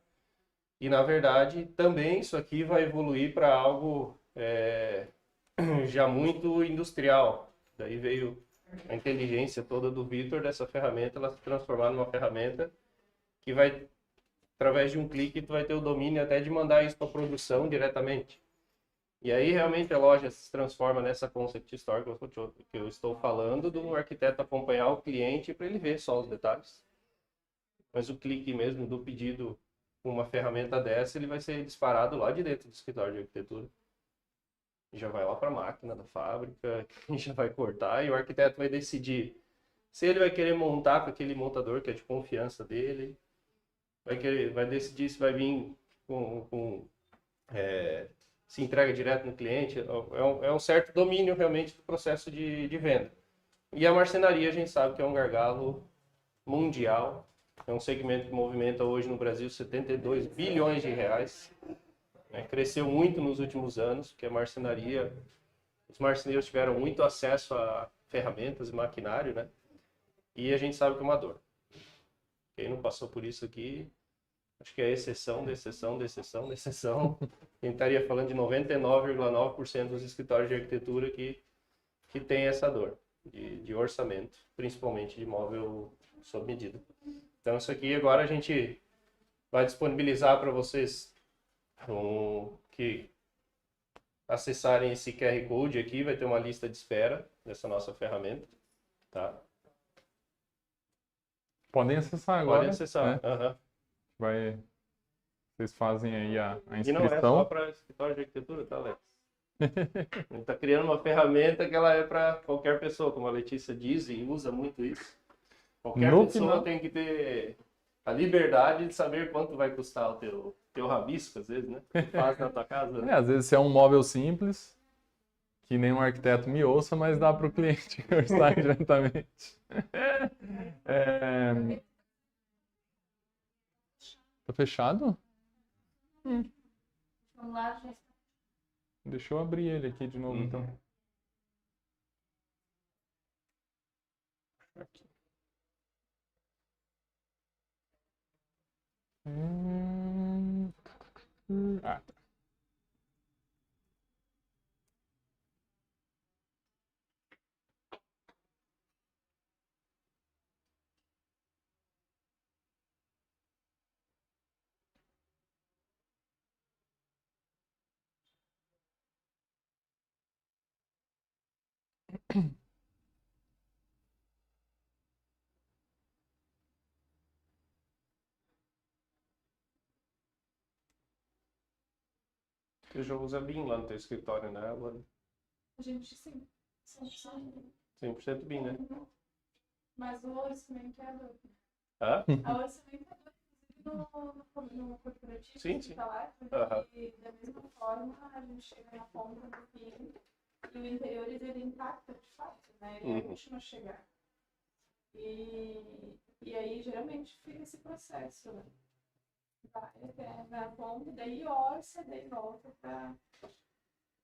e, na verdade, também isso aqui vai evoluir para algo já muito industrial. Daí veio a inteligência toda do Vitor dessa ferramenta, ela se transformar numa ferramenta que vai, através de um clique, tu vai ter o domínio até de mandar isso para produção diretamente. E aí realmente a loja se transforma nessa concept store que eu estou falando, do arquiteto acompanhar o cliente para ele ver só os detalhes. Mas o clique mesmo do pedido com uma ferramenta dessa, ele vai ser disparado lá de dentro do escritório de arquitetura. Já vai lá para a máquina da fábrica, já vai cortar e o arquiteto vai decidir se ele vai querer montar com aquele montador que é de confiança dele, vai decidir se vai vir se entrega direto no cliente. É um certo domínio realmente do processo de venda. E a marcenaria a gente sabe que é um gargalo mundial, é um segmento que movimenta hoje no Brasil 72 bilhões de reais. Cresceu muito nos últimos anos, porque a marcenaria, os marceneiros tiveram muito acesso a ferramentas e maquinário, né? E a gente sabe que é uma dor. Quem não passou por isso aqui, acho que é exceção, da exceção, da exceção, da exceção. A gente estaria falando de 99,9% dos escritórios de arquitetura que tem essa dor de orçamento, principalmente de imóvel sob medida. Então, isso aqui agora a gente vai disponibilizar para vocês que acessarem esse QR Code aqui, vai ter uma lista de espera dessa nossa ferramenta, tá? Podem acessar agora. Podem acessar. Né? Vocês fazem aí a inscrição. E não é só para escritório de arquitetura, tá, Alex? A gente está criando uma ferramenta que ela é para qualquer pessoa, como a Letícia diz e usa muito isso. Qualquer pessoa tem que ter a liberdade de saber quanto vai custar o teu rabisco, às vezes, né? Que faz na tua casa. Né? Às vezes é um móvel simples, que nenhum arquiteto me ouça, mas dá para o cliente orçar diretamente. Tá fechado? Deixa eu abrir ele aqui de novo, então. Aqui. Tá. Você já usa BIM lá no teu escritório, né, Luana? A gente sim. 100%. 100% BIM, né? Mas o orçamento é doido. Hã? A orçamento é doido no corporativo, Sim, que sim. tá lá, porque Aham. da mesma forma a gente chega na ponta do fim e o interior ele impacta de fato, né? Ele é o último a chegar. E aí geralmente fica esse processo, né? Vai até na ponta, daí orça, daí volta pra.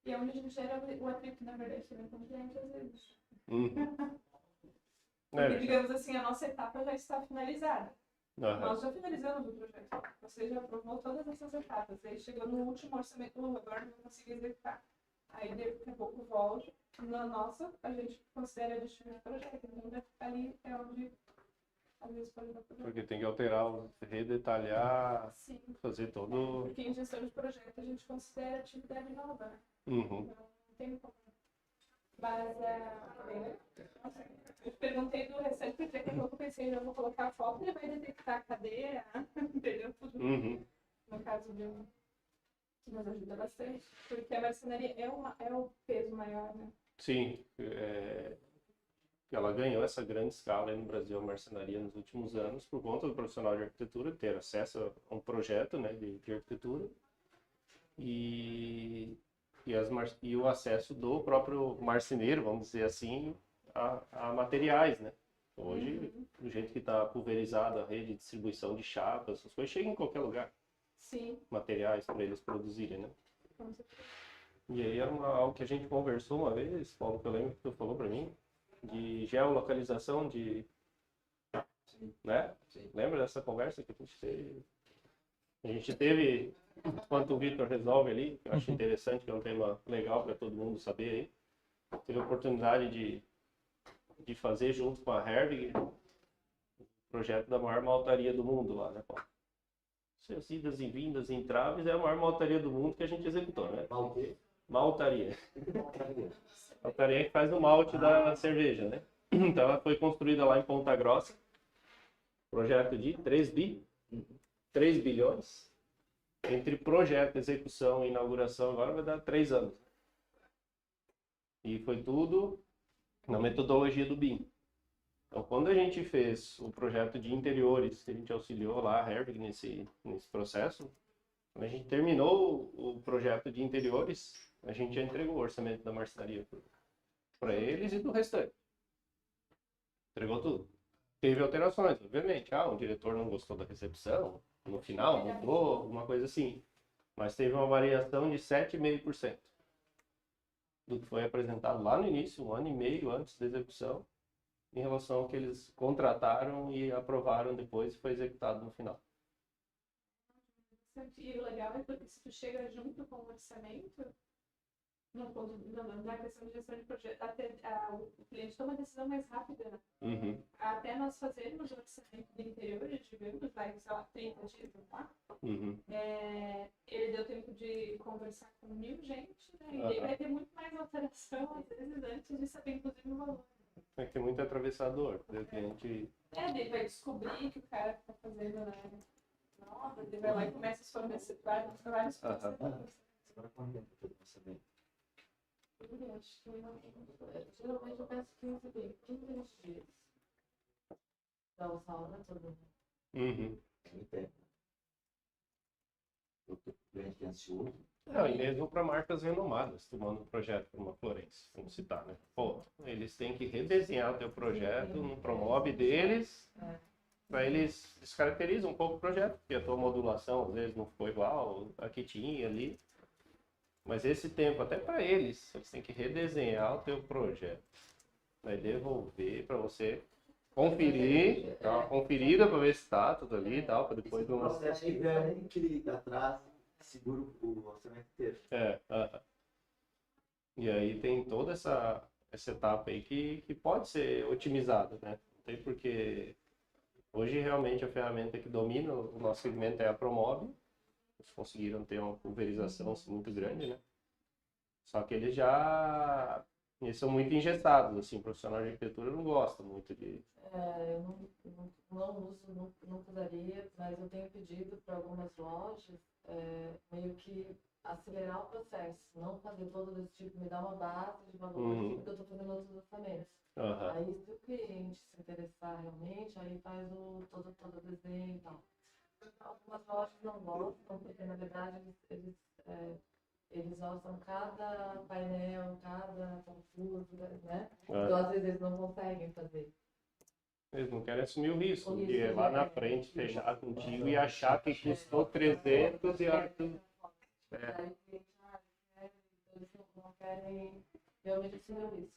E é onde a gente gera o atrito, na verdade, também com o cliente às vezes. Uhum. Porque, digamos assim, a nossa etapa já está finalizada. Aham. Nós já finalizamos o projeto. Você já aprovou todas essas etapas. Aí chegou no último orçamento, agora não consigo executar. Aí daqui a pouco volta. Na nossa, a gente considera destino de projeto. Então vai ficar ali, é onde às vezes pode dar problema. Porque tem que alterar, redetalhar, Sim. fazer todo. Porque em gestão de projeto a gente considera atividade nova, né? Uhum. Então não tem como. Mas nossa, eu perguntei do restante porque daqui a pouco eu pensei, já vou colocar a foto e ele vai detectar a cadeia, entendeu? Tudo. Uhum. No caso de um. Nos ajuda bastante. Porque a marcenaria é o peso maior, né? Sim. Ela ganhou essa grande escala aí no Brasil, a marcenaria, nos últimos anos, por conta do profissional de arquitetura ter acesso a um projeto, né, de arquitetura e o acesso do próprio marceneiro, vamos dizer assim, a materiais, né? Hoje, do jeito que está pulverizada a rede de distribuição de chapas, essas coisas chegam em qualquer lugar, Sim, materiais para eles produzirem, né? com certeza. E aí era algo que a gente conversou uma vez, Paulo, que eu lembro que tu falou para mim, de geolocalização né? Sim. Lembra dessa conversa que a gente teve? A gente teve, enquanto o Vitor resolve ali, que eu acho interessante, que é um tema legal para todo mundo saber aí. Teve a oportunidade de fazer junto com a Herwig o projeto da maior maltaria do mundo lá, né, Paulo? Suas idas e vindas em Traves é a maior maltaria do mundo que a gente executou, né? Maltaria. Maltaria que faz o malte da cerveja, né? Então ela foi construída lá em Ponta Grossa. Projeto de 3 bilhões. Entre projeto, execução e inauguração agora vai dar 3 anos. E foi tudo na metodologia do BIM. Então, quando a gente fez o projeto de interiores, que a gente auxiliou lá a Herwig nesse processo, quando a gente terminou o projeto de interiores, a gente já entregou o orçamento da marcenaria para eles e do restante. Entregou tudo. Teve alterações, obviamente. O diretor não gostou da recepção, no final mudou, alguma coisa assim. Mas teve uma variação de 7,5% do que foi apresentado lá no início, 1 ano e meio antes da execução, em relação ao que eles contrataram e aprovaram depois e foi executado no final. E o legal é porque se tu chega junto com o orçamento, na questão de gestão de projeto, até o cliente toma a decisão mais rápida, né? Uhum. Até nós fazermos o orçamento do interior, digamos, vai, sei lá, 30 dias, tá? Uhum. Ele deu tempo de conversar com 1.000 gente, né? E aí vai ter muito mais alteração, às vezes, antes de saber, inclusive, o valor. Vai ter muito atravessador. O cliente... Ele vai descobrir que o cara que tá fazendo, né? Nova, ele vai lá e começa a se fornecer vários fornecedores. Agora quanto tempo eu vou saber? Acho que geralmente eu peço 15 dias. Dá o sal, né? Todo mundo. Uhum. Muito tempo. O cliente é ansioso. Não, e mesmo para marcas renomadas, tu manda um projeto para uma Florence, vamos citar, né? Pô, eles têm que redesenhar o teu projeto no Promob deles, para eles descaracterizam um pouco o projeto, porque a tua modulação às vezes não ficou igual, a que tinha ali. Mas esse tempo, até para eles têm que redesenhar o teu projeto. Vai devolver para você conferir, dar uma conferida para ver se está tudo ali e tal, para depois... Esse processo que vem, que ele atrasa, segura o orçamento inteiro. E aí tem toda essa etapa aí que pode ser otimizada, né? Não tem porque... Hoje, realmente, a ferramenta que domina o nosso segmento é a Promob. Eles conseguiram ter uma pulverização assim, muito grande, né? Só que eles são muito engessados, assim, o profissional de arquitetura não gosta muito de... Eu não uso nunca usaria, mas eu tenho pedido para algumas lojas meio que acelerar o processo, não fazer todo esse tipo, me dar uma base de valores, porque eu estou fazendo outros orçamentos. Aí, se o cliente se interessar realmente, aí faz todo o desenho e tal. Algumas lojas não gostam, porque na verdade eles usam cada painel, cada confuso, né? Então, às vezes, eles não conseguem fazer. Eles não querem assumir o risco de ir lá na frente, fechar contigo e achar que custou 300 e olha que... Aí o cliente, eles não querem realmente assumir o risco.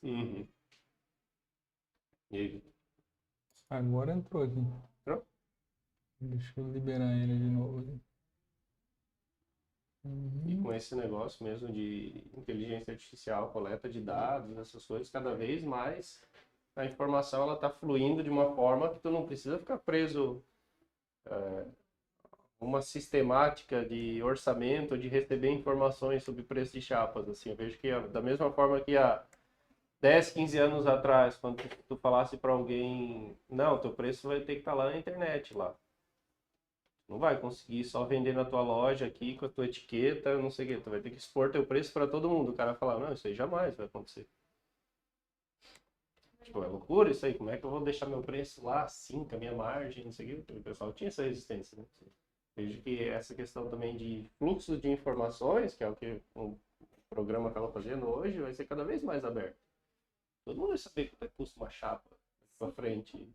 E aí? Agora entrou aqui. Entrou? Deixa eu liberar ele de novo aqui. E com esse negócio mesmo de inteligência artificial, coleta de dados, essas coisas, cada vez mais a informação ela está fluindo de uma forma que tu não precisa ficar preso a uma sistemática de orçamento, de receber informações sobre preço de chapas. Assim, eu vejo que da mesma forma que há 10, 15 anos atrás, quando tu falasse para alguém, não, teu preço vai ter que estar lá na internet, lá. Não vai conseguir só vender na tua loja aqui com a tua etiqueta, não sei o quê. Tu vai ter que expor teu preço para todo mundo. O cara vai falar, não, isso aí jamais vai acontecer. Tipo, é loucura isso aí. Como é que eu vou deixar meu preço lá assim, com a minha margem, não sei o quê. O pessoal tinha essa resistência, né? Vejo que essa questão também de fluxo de informações, que é o que o programa acaba fazendo hoje, vai ser cada vez mais aberto. Todo mundo vai saber quanto é que custa uma chapa para frente.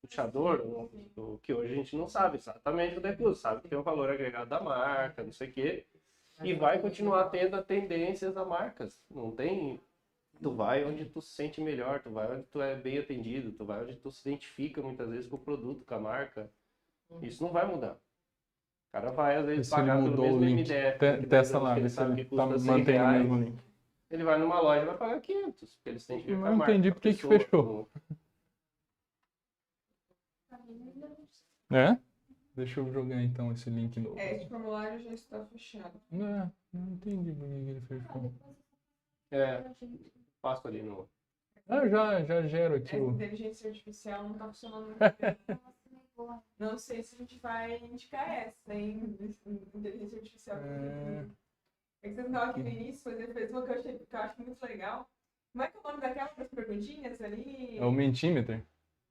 Puxador, o que hoje a gente não sabe exatamente quanto é que custa, sabe que tem um valor agregado da marca, não sei o quê, e vai continuar tendo tendências a marcas. Não tem. Tu vai onde tu se sente melhor, tu vai onde tu é bem atendido, tu vai onde tu se identifica muitas vezes com o produto, com a marca. Isso não vai mudar. O cara vai, às vezes, Se ele pagar pelo mudou o mesmo link, MDF. testa lá, ele vê se sabe ele que tá custa 100 mantendo o reais. mesmo link. Ele vai numa loja e vai pagar 500, porque eles têm que ver com a Não marca. entendi com a por que que pessoa, fechou. É? Deixa eu jogar então esse link novo. Esse formulário já está fechado. Não entendi por que ele fechou. Passo ali no... Já gero aqui Essa o... inteligência artificial não está funcionando muito bem. Não sei se a gente vai indicar essa, hein? Inteligência artificial. É que você estava aqui no início, fez uma que eu acho muito legal. Como é que é o nome daquela das perguntinhas ali? É o Mentimeter.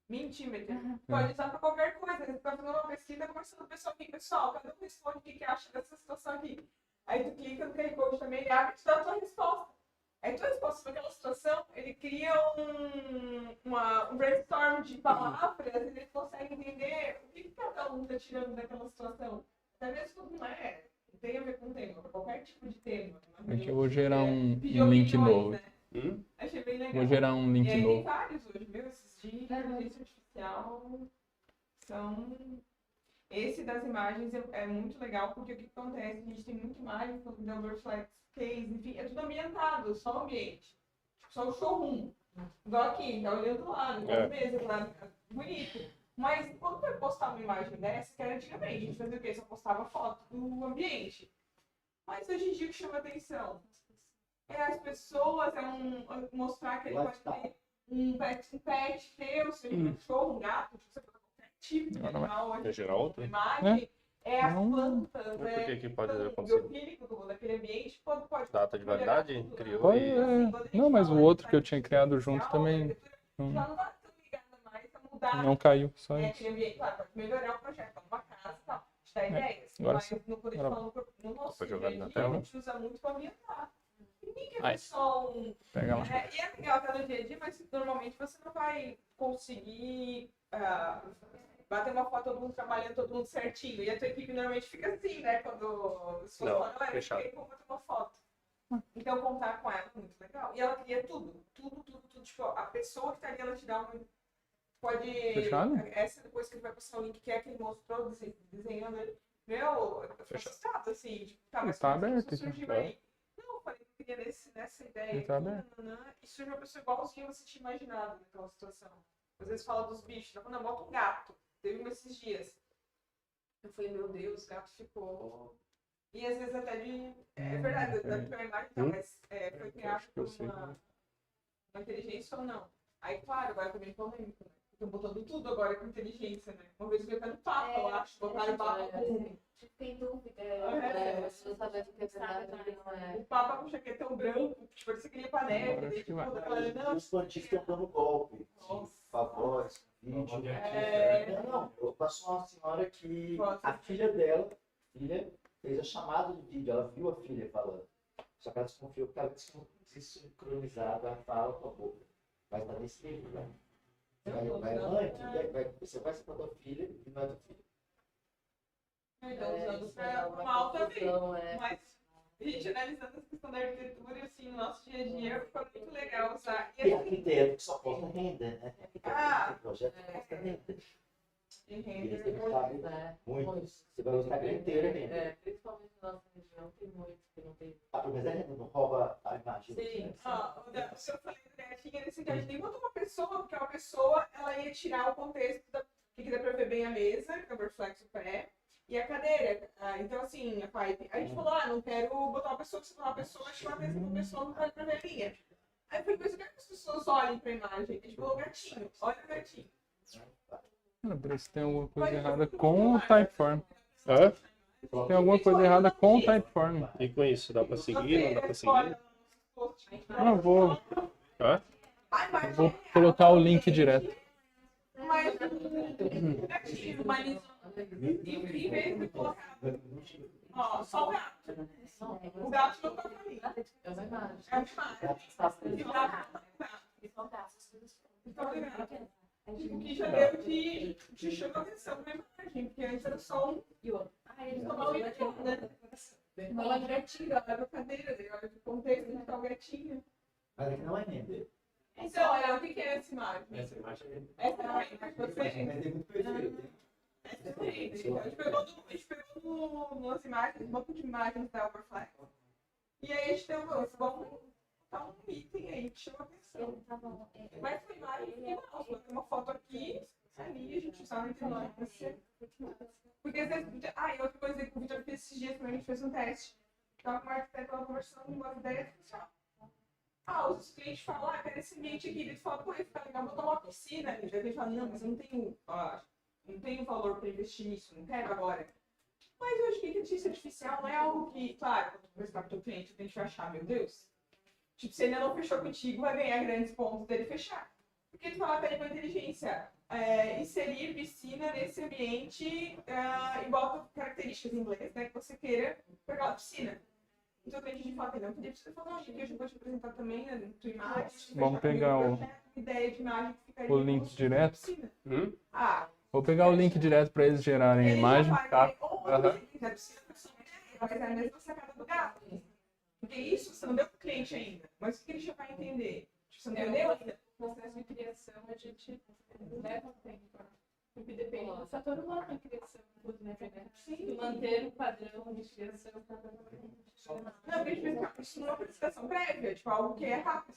Mentimeter. Pode usar para qualquer coisa. Você está fazendo uma pesquisa, conversando com o pessoal aqui. Pessoal, cada um responde o que acha dessa situação aqui. Aí tu clica no QR Code também, ele abre e te dá a tua resposta. Aí tua resposta para aquela situação, ele cria um brainstorm de palavras e ele consegue entender o que cada um está tirando daquela situação. Até mesmo não tem a ver com o tema, para qualquer tipo de tema. Aqui eu vou gerar um Pedir link opiniões, novo. né? Achei bem legal. Vou gerar um link e aí novo. tem vários hoje, viu? Esses de inteligência artificial são... Esse das imagens é muito legal, porque o que acontece? A gente tem muito imagem, Number Flex Case, enfim, é tudo ambientado, só o ambiente. Tipo, só o showroom. Igual aqui, tá olhando do lado, com as mesas lá, bonito. Mas quando vai postar uma imagem dessa, que era antigamente, a gente fazia o quê? Só postava foto do ambiente. Mas hoje em dia o que chama atenção é as pessoas, mostrar que ele pode ter um pet teu, seja um cachorro, um gato, você pode qualquer tipo de animal. Quer gerar outra? Imagem, as plantas, Por que que pode o acontecer? biofílico daquele ambiente pode Data de validade? melhorar tudo, né? Criou Pode, e... Não, mas o outro que eu tinha criado junto também Já não tá tão ligada mais a mudar não caiu. Só isso. aquele ambiente. Claro, pode melhorar o projeto, uma casa e tal, te dá ideias. Agora Mas sim. no poder de Agora falar no nosso Foi dia jogado a na dia, tela? a gente usa muito para ambientar. Ninguém quer Aí. ver só um... Pega lá. E é legal até no dia a dia, mas normalmente você não vai conseguir bater uma foto, todo mundo trabalhando, todo mundo certinho. E a tua equipe normalmente fica assim, né? Quando se for falar, galera, fechado. eu vou bater uma foto. Então contar com ela é muito legal. E ela cria tudo. Tudo. Tipo, a pessoa que tá ali, ela te dá uma... Pode... Fechado? Essa depois que ele vai passar o link, que é que ele mostrou, desenhando ele. Meu, eu fico assustado, assim. Tipo, tá, mas Tá como aberto, isso surgiu então. aí? Não, eu falei que eu queria nessa ideia. Ele tá aqui, aberto. E surge uma pessoa igualzinha você tinha imaginado naquela situação. Às vezes fala dos bichos, tá? Quando bota um gato. Teve um esses dias. Eu falei, meu Deus, o gato ficou... E às vezes até de... É verdade, dá pra imagem, não, mas foi criado por uma inteligência ou não. Aí, claro, agora também polêmico, né? Estão botando tudo agora com inteligência, né? Uma vez eu vi até no Papa, eu acho. Botaram o Papa com... Fiquei em dúvida. É. Eu saber o que é verdade e o que não é. O Papa com chaquetão branco, tipo, parecia que ele ia pra neve. Agora Daí, acho que vai. tipo, ela, não, Os bandidos estão dando golpe. Nossa. Favores, vídeo. É. Não, eu passou uma senhora que Nossa. a filha dela, fez a chamada do vídeo, ela viu a filha falando. Só que ela desconfiou porque ela desincronizada a fala com a boca. Mas tá nesse livro, né? Você vai ser pra tua filha e não é tua filha. Então, usando pra uma mal também. confusão, é. Mas, a gente analisando essa questão da arquitetura, assim, no nosso dia a dia, ficou muito legal usar. E Tem assim, arquiteto que só posta renda, né? Ah. Tem projeto que posta renda. de E render, eles sabem muito. Você vai usar a Instagram inteiro renda. Principalmente na nossa região, tem muitos que não tem. Mas é renda, não rouba a imagem. Sim. Né? o que eu falei do gatinho nesse caso, nem botou uma pessoa, porque uma pessoa, ela ia tirar o contexto que dá pra ver bem a mesa, que é o reflexo pé, e a cadeira. Então, assim, a gente falou, não quero botar uma pessoa, se for uma pessoa, chamar a atenção da pessoa, não vai pra ver a linha. Aí foi coisa que as pessoas olhem pra imagem. A gente falou, gatinho, olha o gatinho. Cara, parece que tem alguma coisa errada com o Typeform. Hã? Tem alguma coisa errada com o Typeform. E com isso, dá pra seguir, não dá pra seguir? Eu vou Hã? Vou colocar o link direto. Mas o gatinho, mas em vez de colocar, só o gato. O gato não tá pra mim. É uma imagem. É uma imagem. E o gato não tá. Então, legal. O que já deu de chamar atenção pra imagem, porque antes era só um. Eles tomavam o gatinho, né? Olha o gatinho, olha pra cadeira, olha pro contexto onde tá o gatinho. Mas aqui não é renda. Então, o que é essa imagem? Essa imagem é... Essa imagem que você. Mas tem muito perfil. A gente pegou nas imagens, um banco de imagens da Overflex. E aí a gente deu vamos botar um item aí que chama atenção. Mas foi imagem final, tem uma foto aqui, ali, a gente usava na internet. Porque às vezes, e outra coisa que o Vitor fez esses dias também, a gente fez um teste. Tava com o arquiteto lá conversando umas ideias funcionais. Os clientes falam, quero esse ambiente aqui. Eles falam, ia ficar legal botar uma piscina ali. Daí a gente fala, não, mas eu não tenho valor para investir nisso, não quero agora. Mas eu acho que inteligência artificial não é algo que, claro, quando tu conversar com o teu cliente, o cliente vai achar, meu Deus. Tipo, se ele ainda não fechou contigo, vai ganhar grandes pontos dele fechar. Porque tu fala, peraí, com a inteligência, inserir piscina nesse ambiente e bota características em inglês, né, que você queira para aquela piscina. Então, a gente fala, não, podia você falar, que eu vou te apresentar também, né, na tua imagem. Vamos pegar ideia de imagem que ficaria o link direto. Vou pegar o link direto para eles gerarem a imagem. Tá? Mas é a mesma sacada do gato. Porque isso você não deu pro cliente ainda. Mas o que ele já vai entender? Você não entendeu ainda? No processo de criação, a gente leva tempo. Porque depende do fator humano na criação, né? Sim. Manter o padrão de criação. Não, porque a gente fez isso numa apresentação prévia, tipo, algo que é rápido.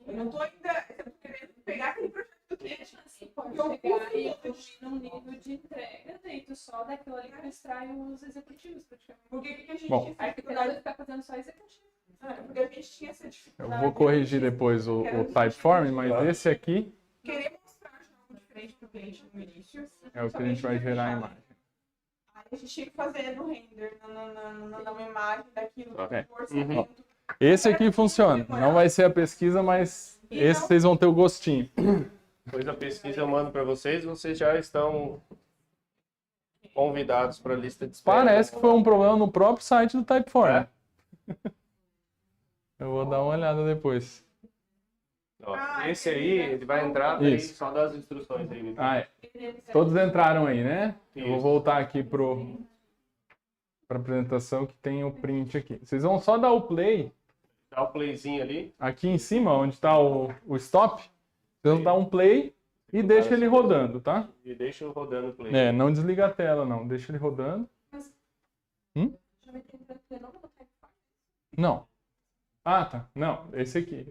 Eu não tô ainda querendo pegar aquele projeto do cliente. Pode chegar e evoluir num nível de entrega, daí tu só daquilo ali que extrai os executivos, praticamente. Porque o que a gente Bom. tinha A essa dificuldade? arquitetura fica fazendo só executivo. Porque a gente tinha essa Eu dificuldade. vou corrigir depois o Typeform, mas esse aqui Querer mostrar algo diferente pro cliente no início. é o que a gente vai gerar a imagem. Aí a gente tinha que fazer no render, na imagem daquilo, É. do orçamento. Esse aqui funciona. Não vai ser a pesquisa, mas esse vocês vão ter o gostinho. Depois da pesquisa eu mando para vocês já estão convidados para a lista de espera. Parece que foi um problema no próprio site do Typeform. É? Eu vou dar uma olhada depois. Ó, esse aí, ele vai entrar daí Isso. só das instruções aí. Vitor. Ah, é. Todos entraram aí, né? Eu vou Isso. voltar aqui para a apresentação que tem o print aqui. Vocês vão só dar o play Dá o playzinho ali. aqui em cima, onde está o stop. Vocês vão dar um play e deixa ele rodando, tá? E deixa eu rodando o play. Não desliga a tela, não. Deixa ele rodando. Não. Ah, tá. Não, esse aqui.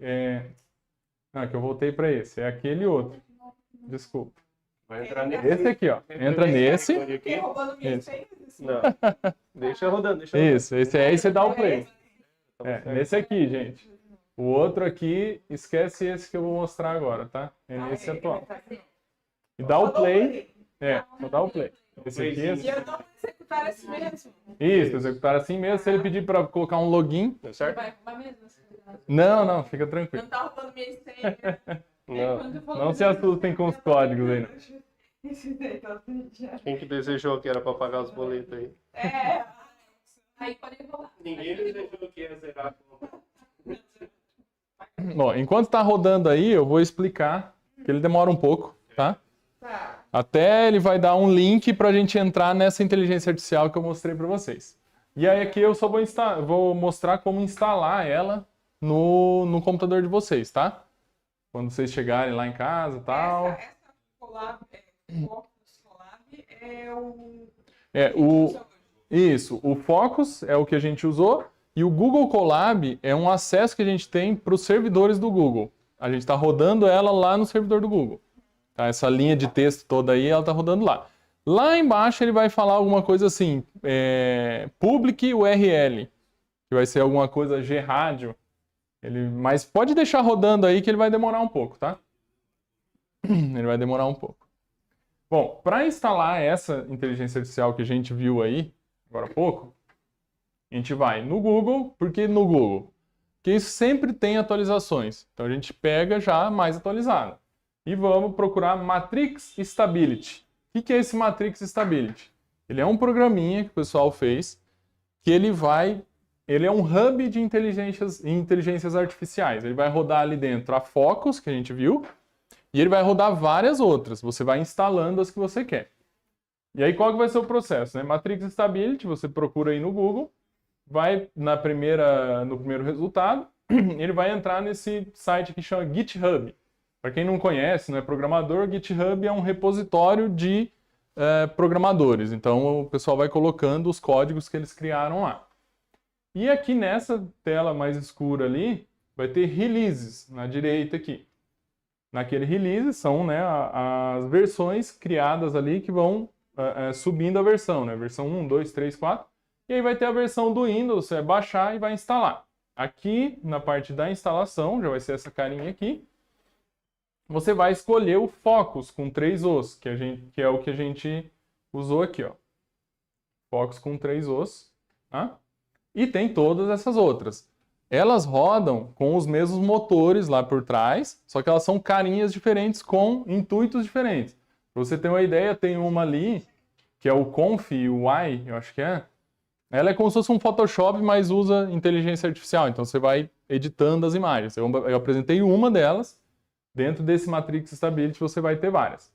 Não, que eu voltei para esse. É aquele outro. Desculpa. Vai entrar nesse. Esse aqui, ó. Entra nesse. Fiquei roubando minhas Isso. senhas. Não. Deixa rodando, deixa rodando. Isso, esse aí você dá o play. Tá certo. Nesse aqui, gente. O outro aqui, esquece esse que eu vou mostrar agora, tá? É nesse atual. e dá o play. Só dá o play. Esse aqui é E eu não vou executar assim mesmo. isso, executar assim mesmo. Se ele pedir para colocar um login, Deu certo? Vai arrumar mesmo? não, fica tranquilo. Não tá roubando minha senha. Não. Não se assustem com os códigos aí, não. Esse daí tá já. Quem que desejou que era para pagar os boletos aí? Aí pode voltar. Ninguém desejou que ia zerar a conta. Bom, enquanto está rodando aí, eu vou explicar, que ele demora um pouco, tá? Tá. Até ele vai dar um link para a gente entrar nessa inteligência artificial que eu mostrei para vocês. E aí aqui eu só vou mostrar como instalar ela no computador de vocês, tá? Quando vocês chegarem lá em casa e tal. Essa collab, Focus Collab Isso, o Focus é o que a gente usou e o Google Colab é um acesso que a gente tem para os servidores do Google. A gente está rodando ela lá no servidor do Google. Tá? Essa linha de texto toda aí, ela está rodando lá. Lá embaixo ele vai falar alguma coisa assim, public URL, que vai ser alguma coisa gradio. Mas pode deixar rodando aí que ele vai demorar um pouco, tá? Ele vai demorar um pouco. Bom, para instalar essa inteligência artificial que a gente viu aí, agora há pouco, a gente vai no Google. Por que no Google? Porque isso sempre tem atualizações. Então a gente pega já mais atualizado. E vamos procurar Matrix Stability. O que é esse Matrix Stability? Ele é um programinha que o pessoal fez, que ele é um hub de inteligências artificiais. Ele vai rodar ali dentro a Focus, que a gente viu, e ele vai rodar várias outras. Você vai instalando as que você quer. E aí qual que vai ser o processo, né? Matrix Stability, você procura aí no Google, vai no primeiro resultado, ele vai entrar nesse site que chama GitHub. Para quem não conhece, não é programador, GitHub é um repositório de programadores. Então o pessoal vai colocando os códigos que eles criaram lá. E aqui nessa tela mais escura ali, vai ter releases na direita aqui. Naquele release são, né, as versões criadas ali que vão subindo a versão, né? Versão 1, 2, 3, 4. E aí vai ter a versão do Windows, você vai baixar e vai instalar. Aqui na parte da instalação, já vai ser essa carinha aqui. Você vai escolher o Focus com 3 Os, que é o que a gente usou aqui, ó. Focus com 3 Os, tá? E tem todas essas outras. Elas rodam com os mesmos motores lá por trás, só que elas são carinhas diferentes com intuitos diferentes. Pra você ter uma ideia, tem uma ali, que é o Conf UI, eu acho que é. Ela é como se fosse um Photoshop, mas usa inteligência artificial. Então você vai editando as imagens. Eu apresentei uma delas. Dentro desse Matrix Stability você vai ter várias.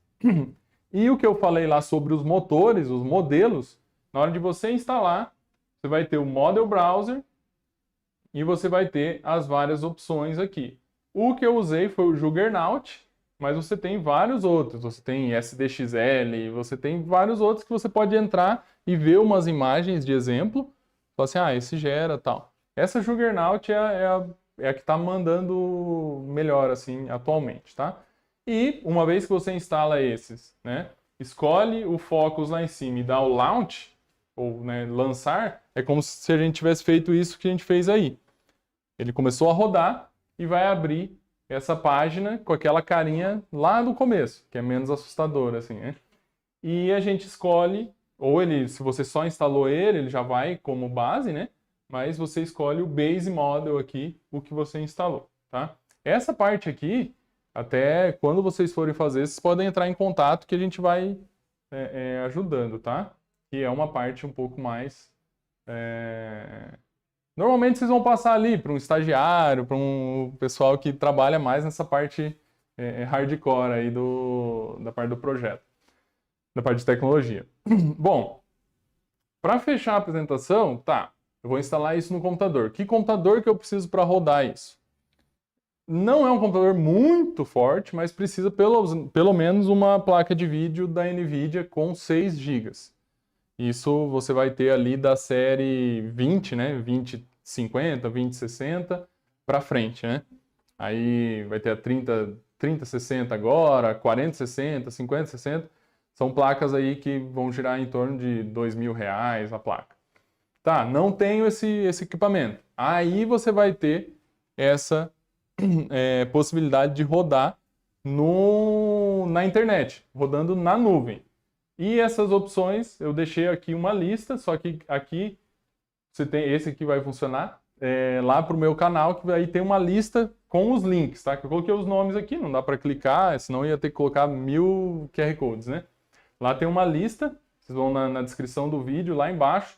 E o que eu falei lá sobre os motores, os modelos, na hora de você instalar, você vai ter o Model Browser e você vai ter as várias opções aqui. O que eu usei foi o Juggernaut, mas você tem vários outros. Você tem SDXL, você tem vários outros que você pode entrar e ver umas imagens de exemplo. Falar assim, esse gera tal. Essa Juggernaut é a que está mandando melhor, assim, atualmente, tá? E, uma vez que você instala esses, né, escolhe o Focus lá em cima e dá o Launch, ou, né, lançar, é como se a gente tivesse feito isso que a gente fez aí. Ele começou a rodar e vai abrir essa página com aquela carinha lá do começo, que é menos assustadora, assim, né? E a gente escolhe, ou se você só instalou ele já vai como base, né? Mas você escolhe o Base Model aqui, o que você instalou, tá? Essa parte aqui, até quando vocês forem fazer, vocês podem entrar em contato que a gente vai ajudando, tá? Que é uma parte um pouco mais... Normalmente vocês vão passar ali para um estagiário, para um pessoal que trabalha mais nessa parte hardcore aí da parte do projeto, da parte de tecnologia. Bom, para fechar a apresentação, tá... Eu vou instalar isso no computador. Que computador que eu preciso para rodar isso? Não é um computador muito forte, mas precisa pelo menos uma placa de vídeo da NVIDIA com 6 GB. Isso você vai ter ali da série 20, né? 2050, 2060 para frente, né? Aí vai ter a 3060 agora, 4060, 5060. São placas aí que vão girar em torno de R$2.000 a placa. Tá, não tenho esse equipamento. Aí você vai ter essa possibilidade de rodar no na internet, rodando na nuvem. E essas opções, eu deixei aqui uma lista, só que aqui você tem esse que vai funcionar, lá para o meu canal, que aí tem uma lista com os links, tá? Que eu coloquei os nomes aqui, não dá para clicar, senão ia ter que colocar 1000 QR Codes, né? Lá tem uma lista, vocês vão na descrição do vídeo, lá embaixo,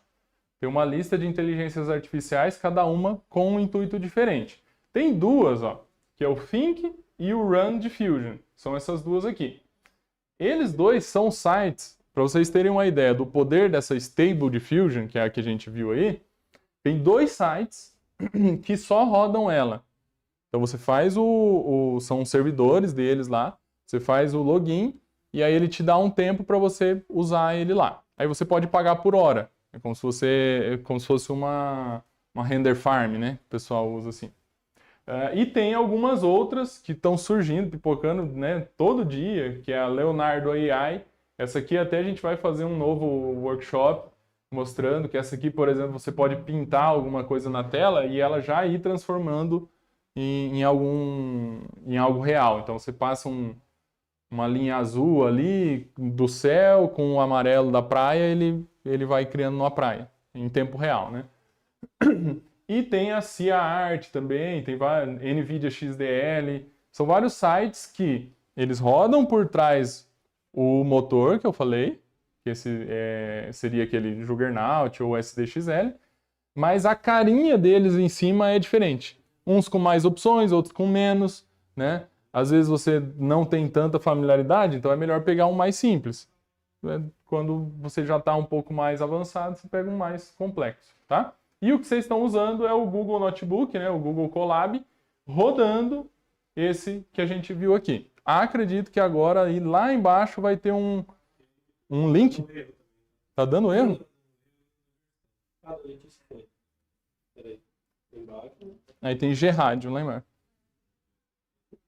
tem uma lista de inteligências artificiais, cada uma com um intuito diferente. Tem duas, ó, que é o Think e o Run Diffusion. São essas duas aqui. Eles dois são sites, para vocês terem uma ideia do poder dessa Stable Diffusion, que é a que a gente viu aí, tem 2 sites que só rodam ela. Então você faz são os servidores deles lá, você faz o login e aí ele te dá um tempo para você usar ele lá. Aí você pode pagar por hora. É como se fosse uma render farm, né? O pessoal usa assim. E tem algumas outras que estão surgindo, pipocando, né, todo dia, que é a Leonardo AI. Essa aqui até a gente vai fazer um novo workshop mostrando que essa aqui, por exemplo, você pode pintar alguma coisa na tela e ela já ir transformando em algo real. Então você passa uma linha azul ali do céu com o amarelo da praia, ele vai criando uma praia em tempo real, né? E tem a CIA Art também, tem NVIDIA XDL, são vários sites que eles rodam por trás o motor que eu falei, que esse seria aquele Juggernaut ou SDXL, mas a carinha deles em cima é diferente. Uns com mais opções, outros com menos, né? Às vezes você não tem tanta familiaridade, então é melhor pegar um mais simples. Quando você já está um pouco mais avançado, você pega um mais complexo, tá? E o que vocês estão usando é o Google Notebook, né? O Google Colab, rodando esse que a gente viu aqui. Acredito que agora aí lá embaixo vai ter um link. Tá dando erro? Aí tem G-Rádio lá embaixo.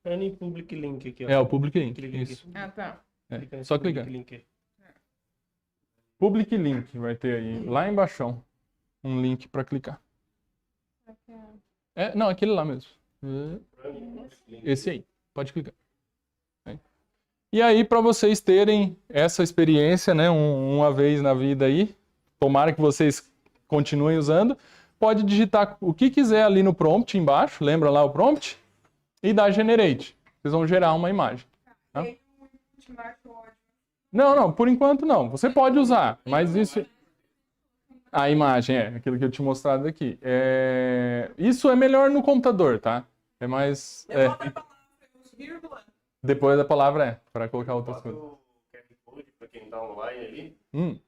É em Public Link aqui, ó. É o Public Link. Clica aqui. Isso. Ah, tá. Só clicar. Link. Public Link vai ter aí, lá embaixo, um link para clicar. Não, aquele lá mesmo. Esse aí. Pode clicar. E aí, para vocês terem essa experiência, né, uma vez na vida aí, tomara que vocês continuem usando, pode digitar o que quiser ali no prompt embaixo, lembra lá o prompt? E dar Generate. Vocês vão gerar uma imagem. Tá? Não, por enquanto não. Você pode usar, mas isso... A imagem, aquilo que eu te mostrado aqui. Isso é melhor no computador, tá? É mais... Depois da palavra para colocar outras coisas. O QR Code para quem está online ali,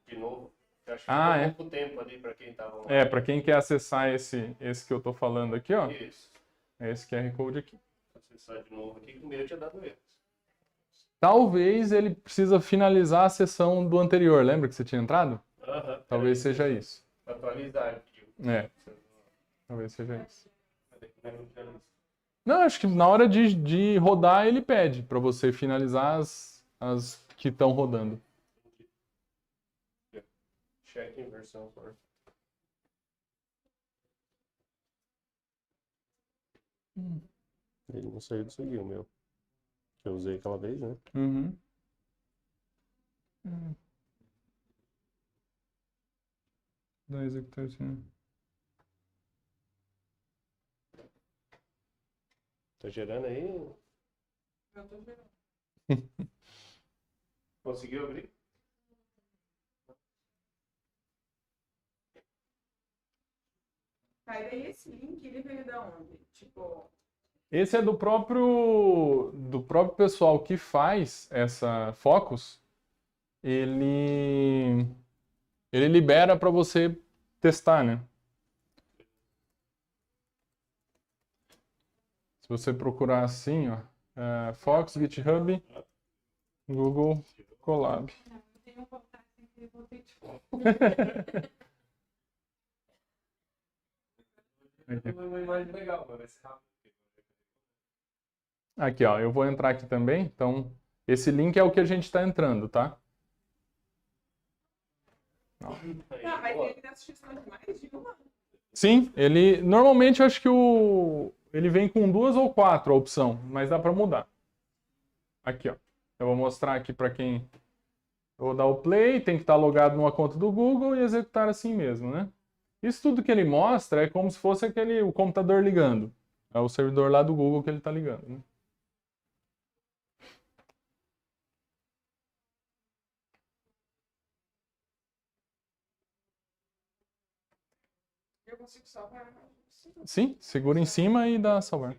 de novo. Eu acho que ficou pouco tempo ali para quem estava online. Para quem quer acessar esse que eu tô falando aqui, ó. Isso. É esse QR Code aqui. Acessar de novo aqui, que o meu tinha dado erro. Talvez ele precisa finalizar a sessão do anterior. Lembra que você tinha entrado? Talvez seja isso. Atualizar aqui. Talvez seja isso. Não, acho que na hora de rodar ele pede para você finalizar as que estão rodando. Check em versão for. Ele não saiu disso aqui, o meu. Que eu usei aquela vez, né? Da executação. Tá gerando aí? Eu tô gerando. Conseguiu abrir? Aí daí esse link, ele veio da onde? Tipo... Esse é do próprio pessoal que faz essa Focus. Ele libera para você testar, né? Se você procurar assim, ó, Focus, GitHub, Google Colab. Eu tenho vontade de voltar de Uma imagem legal, mas vai ser rápido. Aqui, ó, eu vou entrar aqui também. Então, esse link é o que a gente está entrando, tá? mas ele dá sugestão de mais de uma? Sim, ele... Normalmente, eu acho que ele vem com 2 ou 4 a opção, mas dá para mudar. Aqui, ó. Eu vou mostrar aqui para quem... Eu vou dar o play, tem que estar logado numa conta do Google e executar assim mesmo, né? Isso tudo que ele mostra é como se fosse o computador ligando. É o servidor lá do Google que ele está ligando, né? Eu consigo salvar. Sim, segura em cima e dá salvar.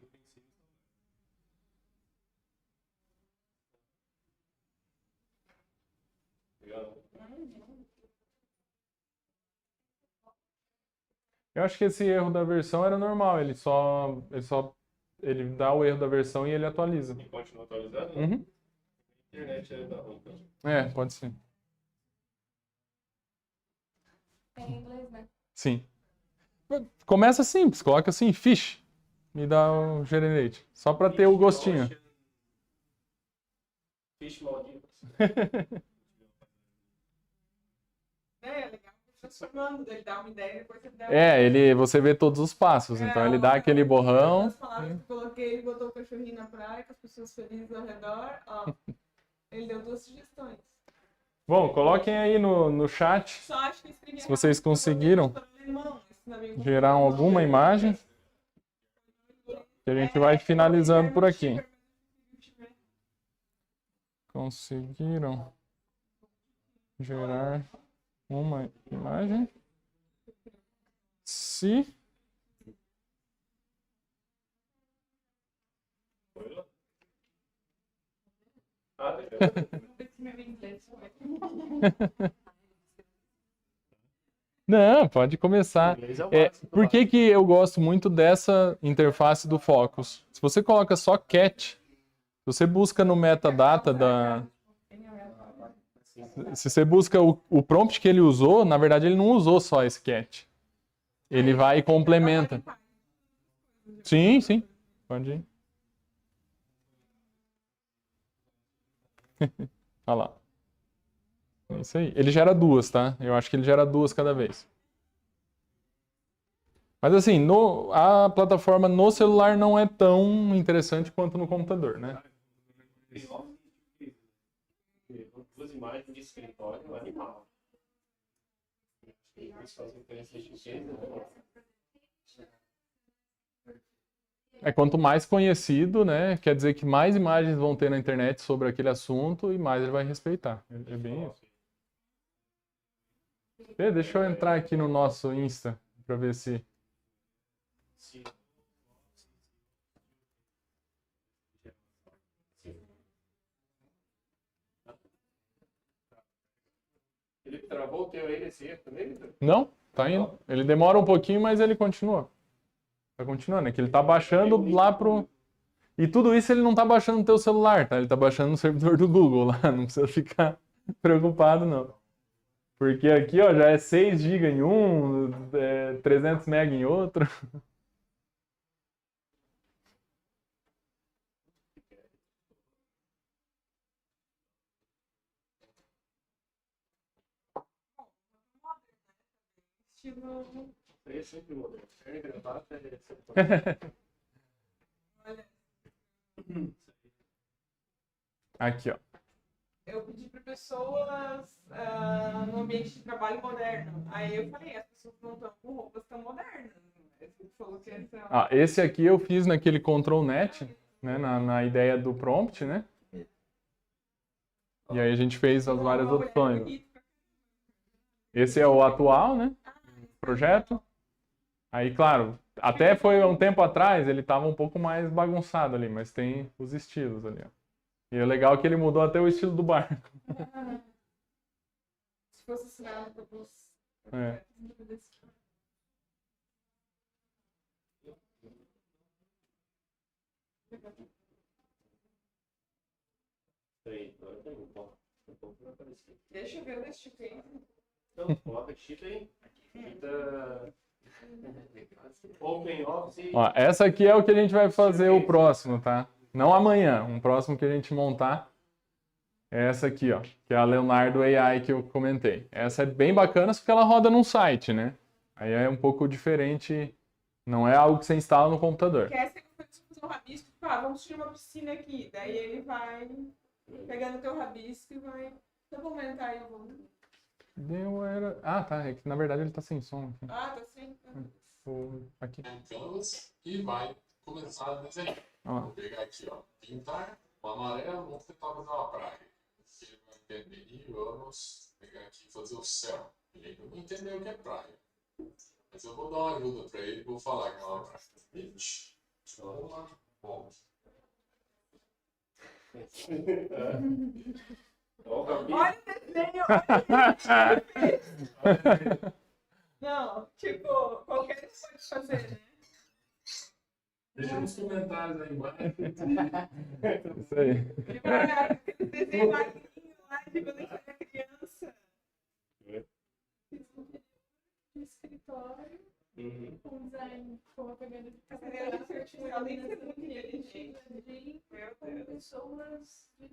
Eu acho que esse erro da versão era normal, ele dá o erro da versão e ele atualiza. E continua atualizado? Uhum. A internet é da ruim, então. É, pode ser. Em inglês, né? Sim. Começa simples, coloca assim, fish, e dá o generate, só para ter o gostinho. Fish maldito. É legal, transformando, ele dá uma ideia e depois ele dá Você vê todos os passos, então ele dá aquele borrão. As palavras que eu coloquei, ele botou o cachorrinho na praia, com as pessoas felizes ao redor. Ó, ele deu 2 sugestões. Bom, coloquem aí no chat Só acho que escrevi se vocês conseguiram alemão, gerar alguma imagem, que a gente vai finalizando por aqui. Conseguiram gerar uma imagem? Se Ah, Não, pode começar. inglês é o É, máximo do por que que eu gosto muito dessa interface do Focus? Se você coloca só cat, se você busca no metadata se você busca o prompt que ele usou, na verdade ele não usou só esse cat. Ele vai e complementa. Sim, sim. Pode ir. Olha lá. É isso aí. Ele gera 2, tá? Eu acho que ele gera 2 cada vez. Mas assim, a plataforma no celular não é tão interessante quanto no computador, né? Duas imagens de escritório animal. Isso faz diferença de Quanto mais conhecido, né? Quer dizer que mais imagens vão ter na internet sobre aquele assunto e mais ele vai respeitar. É bem isso. Deixa eu entrar aqui no nosso Insta para ver se... Ele travou o teu aí nesse erro também, Vitor? Não, tá indo. Ele demora um pouquinho, mas ele continua. Tá continuando, é que ele tá baixando lá pro... E tudo isso ele não tá baixando no teu celular, tá? Ele tá baixando no servidor do Google lá, não precisa ficar preocupado não. Porque aqui, ó, já é 6 GB em um, 300 MB em outro. Estilo. É sempre moderno. É gravata, é sempre Olha, Aqui, ó. eu pedi para pessoas no ambiente de trabalho moderno. Aí eu falei, as pessoas não estão com roupas tão modernas. Ele falou que Esse aqui eu fiz naquele ControlNet, né, na ideia do prompt, né? E aí a gente fez as várias opções. Esse é o atual, né? Projeto. Aí, claro, até foi um tempo atrás, ele estava um pouco mais bagunçado ali, mas tem os estilos ali, ó. E é legal que ele mudou até o estilo do barco. Se fosse assinado pelos. É. Deixa eu ver o tipo aí. Não, coloca chip aí. Open Office. Ó, essa aqui é o que a gente vai fazer o próximo, tá? Não amanhã, um próximo que a gente montar. É essa aqui, ó, que é a Leonardo AI que eu comentei. Essa é bem bacana, só que ela roda num site, né? Aí é um pouco diferente, não é algo que você instala no computador. Que essa é que eu fazer um rabisco, vamos tirar uma piscina aqui. Daí ele vai Pegar no teu rabisco e vai documentar aí o volume. Era. Ah, tá. É que na verdade ele tá sem som aqui. Ah, tá sim. Aqui. Canvas e vai começar a desenhar. Ó. Vou pegar aqui, ó, pintar o amarelo, vamos tentar fazer uma praia. Ele vai entender e vamos pegar aqui e fazer o céu. Ele ainda não entendeu o que é praia. Mas eu vou dar uma ajuda pra ele e vou falar que é uma praia. Gente, vamos lá. Bom, Olha o desenho! Não, tipo, qualquer um pode fazer, né? deixa nos comentários aí embaixo. Isso aí. Ele vai olhar aquele desenho magrinho lá de quando ele era criança. Fiz um período de escritório, Uhum. com design, como pegando de Essa inteligência artificial tem que ser muito inteligente. Meu com Deus. pessoas de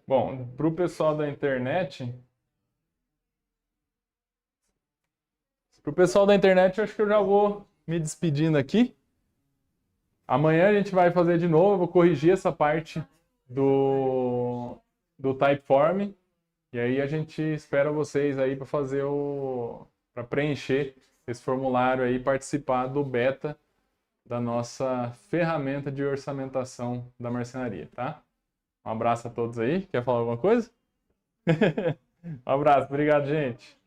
Bom, pro pessoal da internet. Pro pessoal da internet, eu acho que eu já vou me despedindo aqui. Amanhã a gente vai fazer de novo, eu vou corrigir essa parte do Typeform. E aí a gente espera vocês aí para fazer para preencher esse formulário aí e participar do beta da nossa ferramenta de orçamentação da marcenaria, tá? Um abraço a todos aí. Quer falar alguma coisa? Um abraço, obrigado, gente.